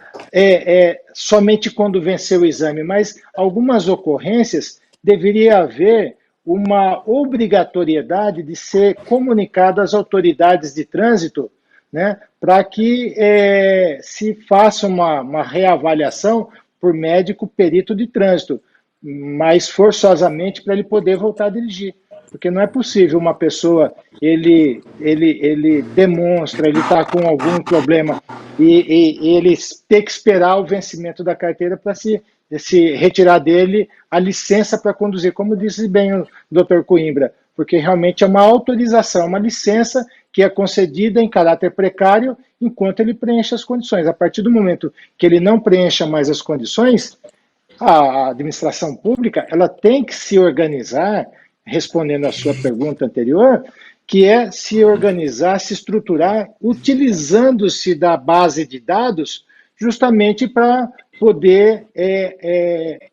somente quando vencer o exame, mas algumas ocorrências deveria haver uma obrigatoriedade de ser comunicado às autoridades de trânsito, né, para que se faça uma reavaliação por médico perito de trânsito, mais forçosamente para ele poder voltar a dirigir. Porque não é possível uma pessoa, ele demonstra, ele está com algum problema e ele ter que esperar o vencimento da carteira para se retirar dele a licença para conduzir, como disse bem o doutor Coimbra, porque realmente é uma autorização, uma licença que é concedida em caráter precário enquanto ele preenche as condições. A partir do momento que ele não preencha mais as condições, a administração pública ela tem que se organizar, respondendo à sua pergunta anterior, que é se organizar, se estruturar, utilizando-se da base de dados justamente para poder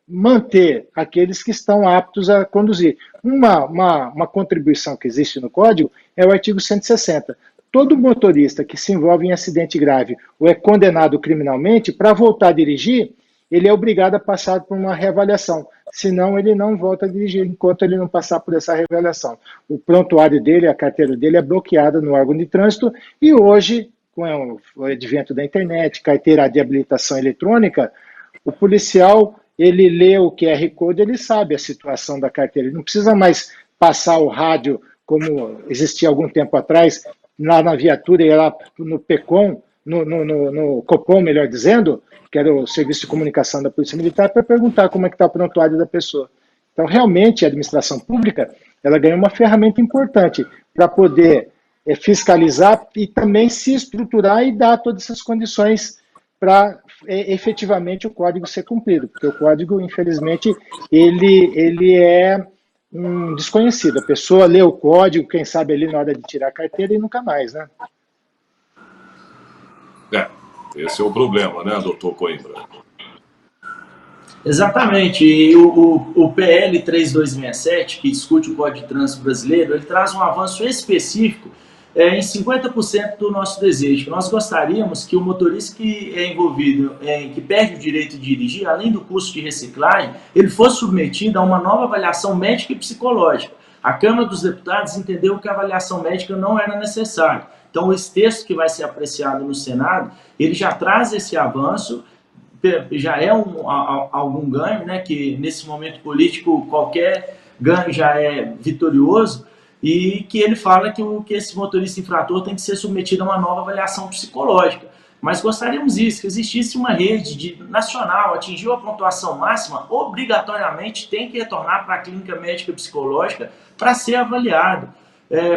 manter aqueles que estão aptos a conduzir. Uma contribuição que existe no Código é o artigo 160. Todo motorista que se envolve em acidente grave ou é condenado criminalmente, para voltar a dirigir, ele é obrigado a passar por uma reavaliação. Senão, ele não volta a dirigir enquanto ele não passar por essa reavaliação. O prontuário dele, a carteira dele é bloqueada no órgão de trânsito e hoje, com o advento da internet, carteira de habilitação eletrônica, o policial, ele lê o QR Code, ele sabe a situação da carteira. Ele não precisa mais passar o rádio, como existia algum tempo atrás, lá na viatura, e lá no PECOM, no COPOM, melhor dizendo, que era o Serviço de Comunicação da Polícia Militar, para perguntar como é que está o prontuário da pessoa. Então, realmente, a administração pública, ela ganhou uma ferramenta importante para poder fiscalizar e também se estruturar e dar todas essas condições para efetivamente o código ser cumprido, porque o código, infelizmente, ele é um desconhecido. A pessoa lê o código, quem sabe ali na hora de tirar a carteira e nunca mais, né? Esse é o problema, né, doutor Coimbra? Exatamente. E o PL 3267, que discute o Código de Trânsito Brasileiro, ele traz um avanço específico em 50% do nosso desejo. Nós gostaríamos que o motorista que é envolvido, que perde o direito de dirigir, além do custo de reciclagem, ele fosse submetido a uma nova avaliação médica e psicológica. A Câmara dos Deputados entendeu que a avaliação médica não era necessária. Então, esse texto que vai ser apreciado no Senado, ele já traz esse avanço, já é algum ganho, né, que nesse momento político qualquer ganho já é vitorioso, e que ele fala que esse motorista infrator tem que ser submetido a uma nova avaliação psicológica. Mas gostaríamos disso, que existisse uma rede nacional, atingiu a pontuação máxima, obrigatoriamente tem que retornar para a clínica médica psicológica para ser avaliado.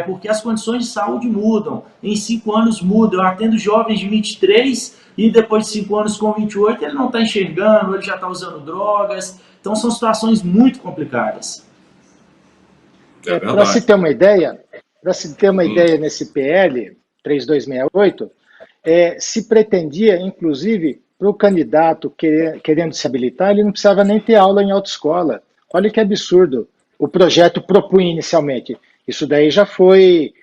Porque as condições de saúde mudam, em 5 anos mudam. Eu atendo jovens de 23 e depois de 5 anos com 28 ele não está enxergando, ele já está usando drogas. Então são situações muito complicadas. Para se ter uma ideia, nesse PL 3268, se pretendia, inclusive, para o candidato querendo se habilitar, ele não precisava nem ter aula em autoescola. Olha que absurdo. O projeto propunha inicialmente. Isso daí já foi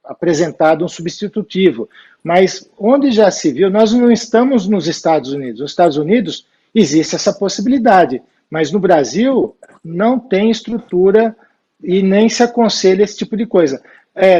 apresentado um substitutivo. Mas onde já se viu, nós não estamos nos Estados Unidos. Nos Estados Unidos existe essa possibilidade, mas no Brasil não tem estrutura e nem se aconselha esse tipo de coisa.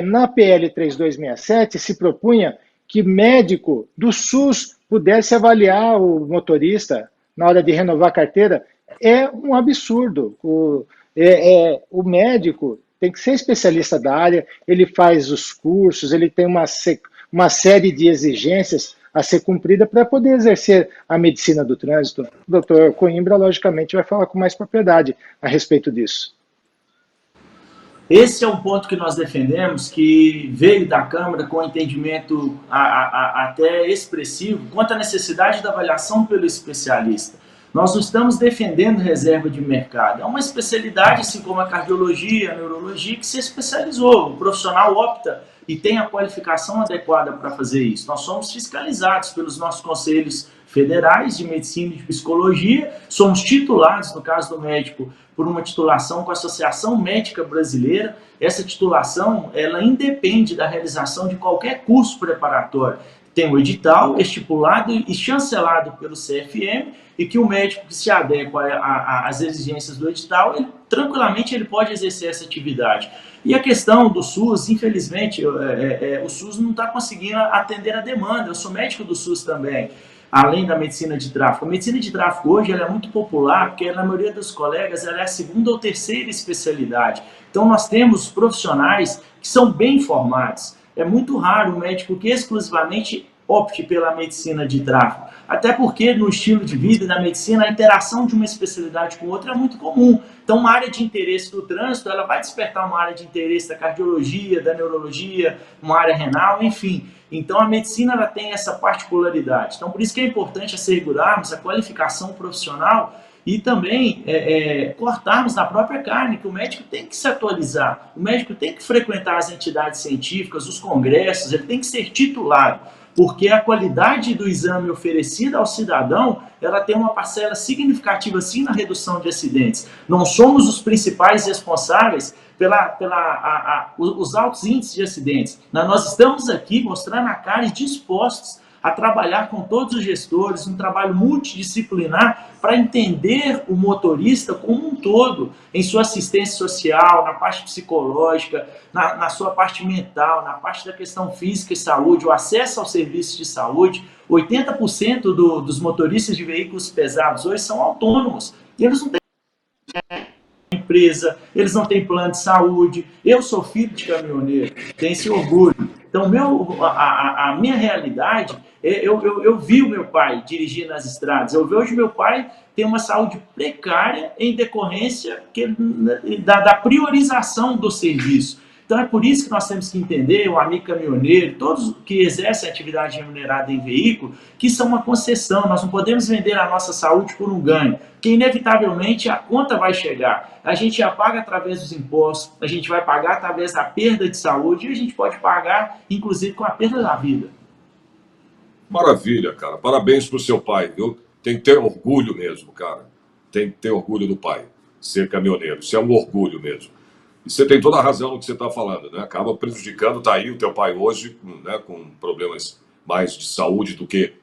Na PL 3267 se propunha que médico do SUS pudesse avaliar o motorista na hora de renovar a carteira. É um absurdo. O médico tem que ser especialista da área, ele faz os cursos, ele tem uma série de exigências a ser cumprida para poder exercer a medicina do trânsito. O doutor Coimbra, logicamente, vai falar com mais propriedade a respeito disso. Esse é um ponto que nós defendemos, que veio da Câmara com entendimento até expressivo quanto à necessidade da avaliação pelo especialista. Nós não estamos defendendo reserva de mercado. É uma especialidade, assim como a cardiologia, a neurologia, que se especializou. O profissional opta e tem a qualificação adequada para fazer isso. Nós somos fiscalizados pelos nossos conselhos federais de medicina e de psicologia, somos titulados, no caso do médico, por uma titulação com a Associação Médica Brasileira. Essa titulação, ela independe da realização de qualquer curso preparatório. Tem um edital estipulado e chancelado pelo CFM, e que o médico que se adequa às exigências do edital, tranquilamente ele pode exercer essa atividade. E a questão do SUS, infelizmente, o SUS não está conseguindo atender a demanda. Eu sou médico do SUS também, além da medicina de tráfego. A medicina de tráfego hoje ela é muito popular, porque na maioria dos colegas ela é a 2ª ou 3ª especialidade. Então nós temos profissionais que são bem formados. É muito raro um médico que exclusivamente opte pela medicina de tráfego. Até porque no estilo de vida e na medicina a interação de uma especialidade com outra é muito comum. Então uma área de interesse do trânsito ela vai despertar uma área de interesse da cardiologia, da neurologia, uma área renal, enfim. Então a medicina ela tem essa particularidade. Então por isso que é importante assegurarmos a qualificação profissional e também cortarmos na própria carne, que o médico tem que se atualizar, o médico tem que frequentar as entidades científicas, os congressos, ele tem que ser titulado, porque a qualidade do exame oferecido ao cidadão, ela tem uma parcela significativa sim na redução de acidentes. Não somos os principais responsáveis os altos índices de acidentes. Nós estamos aqui mostrando a cara e dispostos a trabalhar com todos os gestores, um trabalho multidisciplinar para entender o motorista como um todo, em sua assistência social, na parte psicológica, na sua parte mental, na parte da questão física e saúde, o acesso aos serviços de saúde. 80% dos motoristas de veículos pesados hoje são autônomos, e eles não têm empresa, eles não têm plano de saúde. Eu sou filho de caminhoneiro, tenho esse orgulho. Então, a minha realidade, eu vi o meu pai dirigir nas estradas. Eu vejo o meu pai ter uma saúde precária em decorrência da priorização do serviço. Então é por isso que nós temos que entender, o amigo caminhoneiro, todos que exercem atividade remunerada em veículo, que isso é uma concessão, nós não podemos vender a nossa saúde por um ganho, que inevitavelmente a conta vai chegar. A gente já paga através dos impostos, a gente vai pagar através da perda de saúde e a gente pode pagar, inclusive, com a perda da vida. Maravilha, cara. Parabéns pro seu pai, viu? Tem que ter orgulho mesmo, cara. Tem que ter orgulho do pai. Ser caminhoneiro. Isso é um orgulho mesmo. E você tem toda a razão no que você está falando, né? Acaba prejudicando, tá aí o teu pai hoje, né, com problemas mais de saúde do que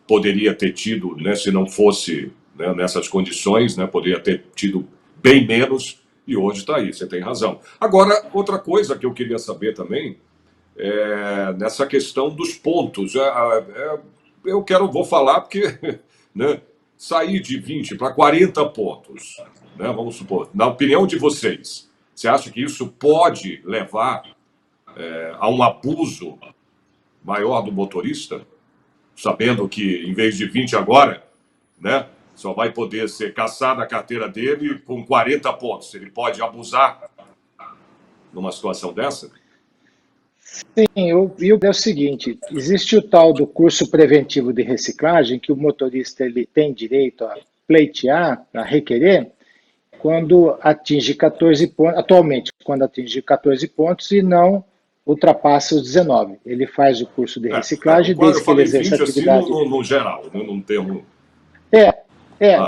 poderia ter tido, né, se não fosse, né, nessas condições, né? Poderia ter tido bem menos e hoje está aí, você tem razão. Agora, outra coisa que eu queria saber também nessa questão dos pontos. Vou falar porque né, sair de 20 para 40 pontos, né, vamos supor, na opinião de vocês, você acha que isso pode levar a um abuso maior do motorista, sabendo que em vez de 20 agora, né, só vai poder ser caçada a carteira dele com 40 pontos? Ele pode abusar numa situação dessa? Sim, é o seguinte, existe o tal do curso preventivo de reciclagem que o motorista ele tem direito a pleitear, a requerer, quando atinge 14 pontos, atualmente, quando atinge 14 pontos e não ultrapassa os 19. Ele faz o curso de reciclagem, desde que ele exerça atividade. Assim, no geral, né, num termo...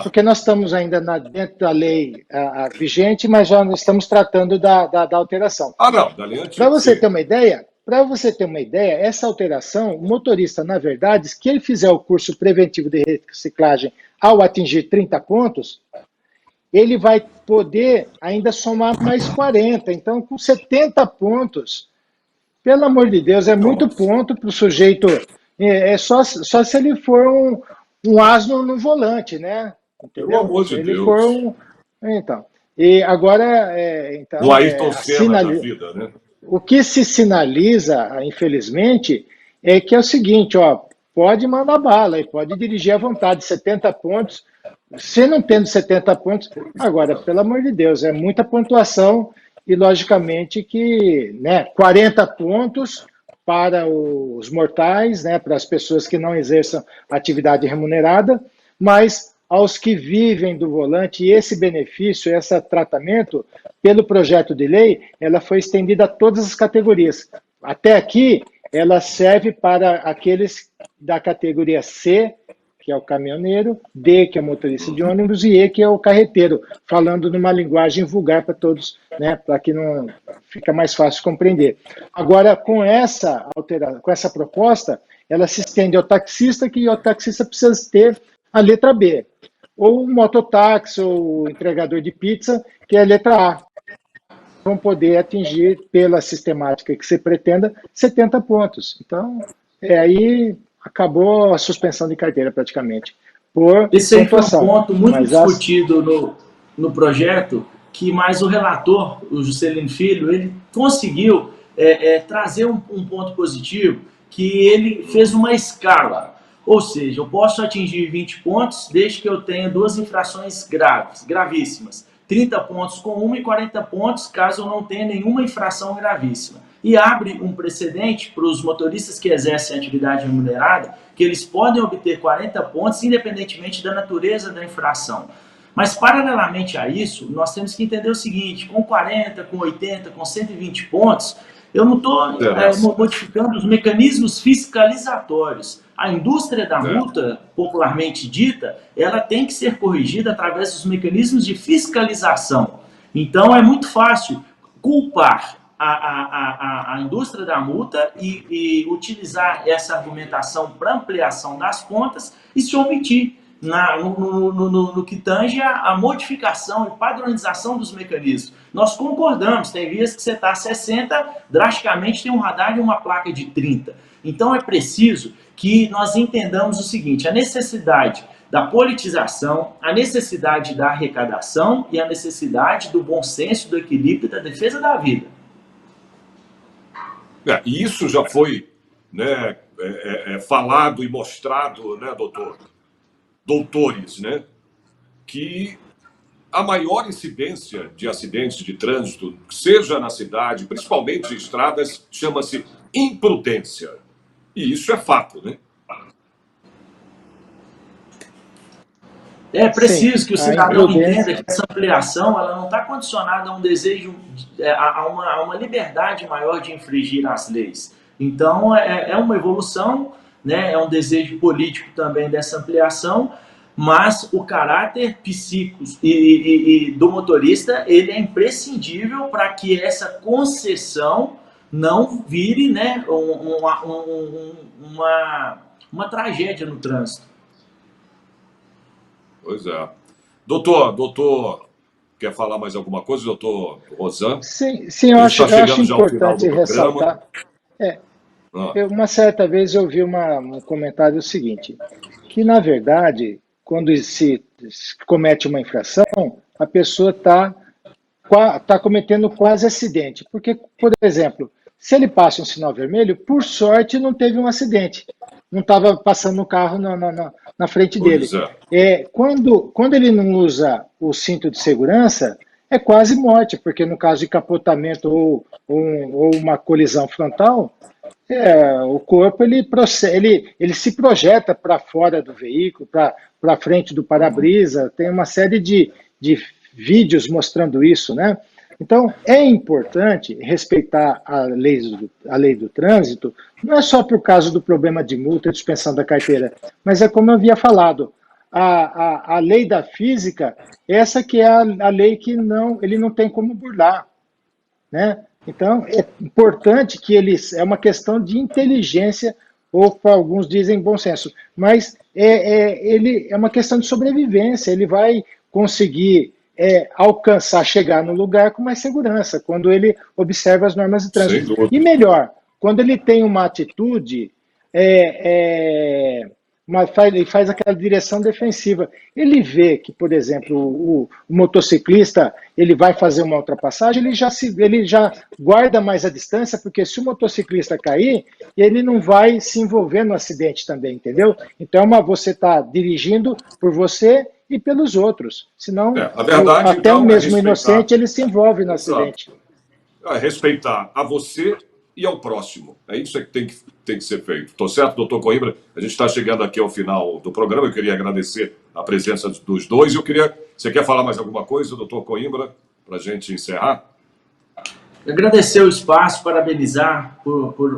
Porque nós estamos ainda dentro da lei vigente, mas já estamos tratando da alteração. Não, da lei antiga. Para você ter uma ideia, essa alteração, o motorista, na verdade, se ele fizer o curso preventivo de reciclagem ao atingir 30 pontos, ele vai poder ainda somar mais 40. Então, com 70 pontos, pelo amor de Deus, é muito ponto para o sujeito. Só se ele for um asno no volante, né? Entendeu? Pelo amor de Deus. For então. E agora, o Ayrton Senna da vida, né? O que se sinaliza, infelizmente, é que é o seguinte, pode mandar bala e pode dirigir à vontade, 70 pontos. Se não tendo 70 pontos, agora, pelo amor de Deus, é muita pontuação e, logicamente, que 40 pontos para os mortais, né, para as pessoas que não exerçam atividade remunerada, mas aos que vivem do volante, e esse benefício, esse tratamento, pelo projeto de lei, ela foi estendida a todas as categorias. Até aqui, ela serve para aqueles da categoria C, que é o caminhoneiro, D, que é o motorista de ônibus, e E, que é o carreteiro, falando numa linguagem vulgar para todos, né, para que não fica mais fácil compreender. Agora, com essa proposta, ela se estende ao taxista, que o taxista precisa ter a letra B, ou o mototáxi, ou o entregador de pizza, que é a letra A. Vão poder atingir, pela sistemática que se pretenda, 70 pontos. Então, aí acabou a suspensão de carteira, praticamente. Esse aí foi um ponto muito discutido no projeto, que mais o relator, o Juscelino Filho, ele conseguiu trazer um ponto positivo, que ele fez uma escala. Ou seja, eu posso atingir 20 pontos desde que eu tenha 2 infrações gravíssimas. 30 pontos com uma e 40 pontos caso eu não tenha nenhuma infração gravíssima. E abre um precedente para os motoristas que exercem atividade remunerada, que eles podem obter 40 pontos independentemente da natureza da infração. Mas, paralelamente a isso, nós temos que entender o seguinte, com 40, com 80, com 120 pontos, eu não estou modificando os mecanismos fiscalizatórios. A indústria da multa, popularmente dita, ela tem que ser corrigida através dos mecanismos de fiscalização. Então, é muito fácil culpar a indústria da multa e utilizar essa argumentação para ampliação das contas e se omitir no que tange a modificação e padronização dos mecanismos. Nós concordamos, tem vias que você está a 60, drasticamente tem um radar e uma placa de 30. Então é preciso que nós entendamos o seguinte, a necessidade da politização, a necessidade da arrecadação e a necessidade do bom senso, do equilíbrio e da defesa da vida. E isso já foi, né, falado e mostrado, né, doutores, né, que a maior incidência de acidentes de trânsito, seja na cidade, principalmente em estradas, chama-se imprudência. E isso é fato, né? É preciso Sim, que o a cidadão imprudência. entenda que essa ampliação ela não está condicionada a um desejo, a uma liberdade maior de infringir as leis. Então, é uma evolução, né? É um desejo político também dessa ampliação, mas o caráter psíquico e do motorista ele é imprescindível para que essa concessão não vire, né, uma tragédia no trânsito. Pois é. Doutor, quer falar mais alguma coisa, doutor Rosan? Sim, A gente está eu acho chegando já ao final importante do programa. ressaltar. É, Ah, uma certa vez eu vi um comentário seguinte, que na verdade, quando se comete uma infração, a pessoa está cometendo quase acidente. Porque, por exemplo, se ele passa um sinal vermelho, por sorte não teve um acidente. Não estava passando um carro na frente dele. pois é. Quando ele não usa o cinto de segurança, é quase morte, porque no caso de capotamento ou uma colisão frontal, o corpo ele se projeta para fora do veículo, para frente do para-brisa. Tem uma série de vídeos mostrando isso, né? Então, é importante respeitar a lei do trânsito, não é só por causa do problema de multa e suspensão da carteira, mas é como eu havia falado, a lei da física, essa que é a lei que ele não tem como burlar, né? Então, é importante que é uma questão de inteligência, ou para alguns dizem bom senso, mas ele é uma questão de sobrevivência, ele vai conseguir alcançar, chegar no lugar com mais segurança, quando ele observa as normas de Sem trânsito. E dúvida. melhor, quando ele tem uma atitude ele faz aquela direção defensiva. Ele vê que, por exemplo, o motociclista ele vai fazer uma ultrapassagem, ele já guarda mais a distância, porque se o motociclista cair, ele não vai se envolver no acidente também, entendeu? Então, você está dirigindo por você e pelos outros. Senão, A verdade, até o então, é mesmo respeitar. inocente ele se envolve no Exato. acidente. É respeitar a você e ao próximo. É isso que tem que ser feito. Tô certo, doutor Coimbra? A gente está chegando aqui ao final do programa. Eu queria agradecer a presença dos dois. Você quer falar mais alguma coisa, doutor Coimbra, para a gente encerrar? Agradecer o espaço, parabenizar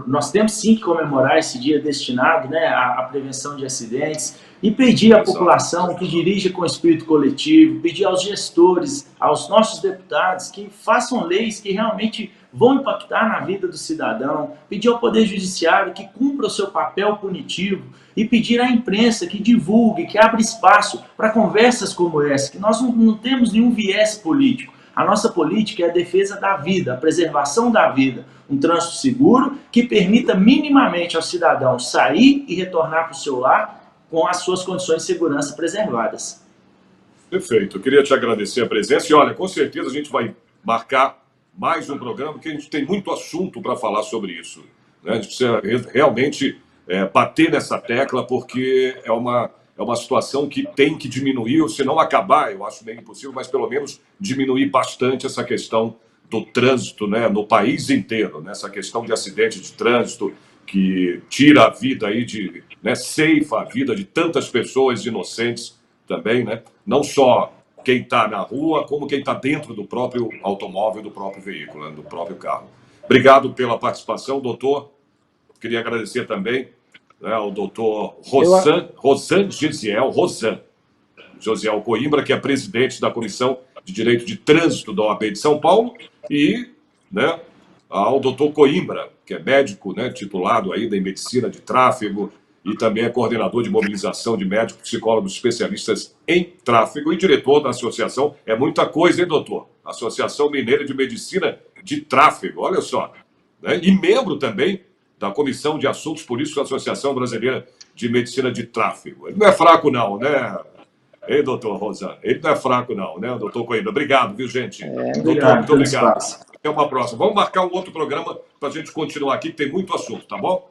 nós temos sim que comemorar esse dia destinado, né, à prevenção de acidentes e pedir à população que dirija com espírito coletivo, pedir aos gestores, aos nossos deputados que façam leis que realmente vão impactar na vida do cidadão, pedir ao Poder Judiciário que cumpra o seu papel punitivo e pedir à imprensa que divulgue, que abra espaço para conversas como essa, que nós não temos nenhum viés político. A nossa política é a defesa da vida, a preservação da vida, um trânsito seguro que permita minimamente ao cidadão sair e retornar para o seu lar com as suas condições de segurança preservadas. Perfeito. Eu queria te agradecer a presença e, olha, com certeza a gente vai marcar mais um programa, porque a gente tem muito assunto para falar sobre isso, né? A gente precisa realmente bater nessa tecla, porque é uma situação que tem que diminuir, ou se não acabar, eu acho meio impossível, mas pelo menos diminuir bastante essa questão do trânsito, né, no país inteiro, né, essa questão de acidente de trânsito que tira a vida aí né, ceifa a vida de tantas pessoas inocentes também, né, não só quem está na rua, como quem está dentro do próprio automóvel, do próprio veículo, né, do próprio carro. Obrigado pela participação, doutor. Queria agradecer também o doutor Rosan Josiel Coimbra, que é presidente da Comissão de Direito de Trânsito da OAB de São Paulo, e, né, ao doutor Coimbra, que é médico, né, titulado aí em Medicina de Tráfego e também é coordenador de mobilização de médicos, psicólogos especialistas em tráfego e diretor da associação. É muita coisa, hein, doutor? Associação Mineira de Medicina de Tráfego, olha só. Né? E membro também da Comissão de Assuntos Políticos da Associação Brasileira de Medicina de Tráfego. Ele não é fraco, não, né? Ei, doutor Rosan, ele não é fraco, não, né, doutor Coimbra? Obrigado, viu, gente? Doutor, muito obrigado. Até uma próxima. Vamos marcar um outro programa para a gente continuar aqui, que tem muito assunto, tá bom?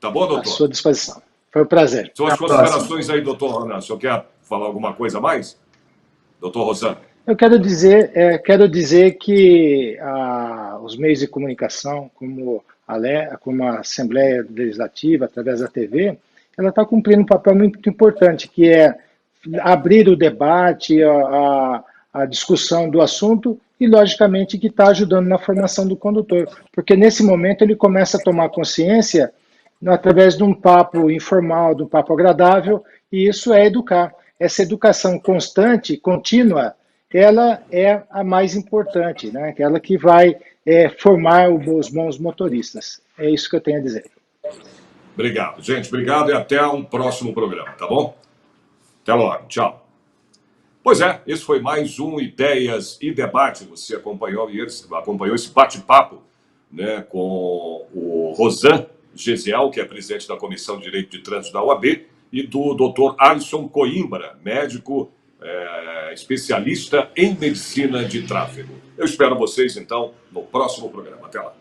Tá bom, doutor? À sua disposição. Foi um prazer. Suas considerações aí, doutor Ronan. O senhor quer falar alguma coisa a mais? Doutor Rosan. Eu quero dizer que os meios de comunicação, como a Assembleia Legislativa, através da TV, ela está cumprindo um papel muito importante, que é abrir o debate, a discussão do assunto e, logicamente, que está ajudando na formação do condutor. Porque, nesse momento, ele começa a tomar consciência através de um papo informal, de um papo agradável, e isso é educar. Essa educação constante, contínua, ela é a mais importante, né? Aquela que vai formar os bons motoristas. É isso que eu tenho a dizer. Obrigado, gente. Obrigado e até um próximo programa, tá bom? Até logo. Tchau. Pois é, esse foi mais um Ideias e Debate. Você acompanhou esse bate-papo, né, com o Rosan Gesiel, que é presidente da Comissão de Direito de Trânsito da OAB, e do Dr. Alisson Coimbra, médico especialista em medicina de tráfego. Eu espero vocês, então, no próximo programa. Até lá.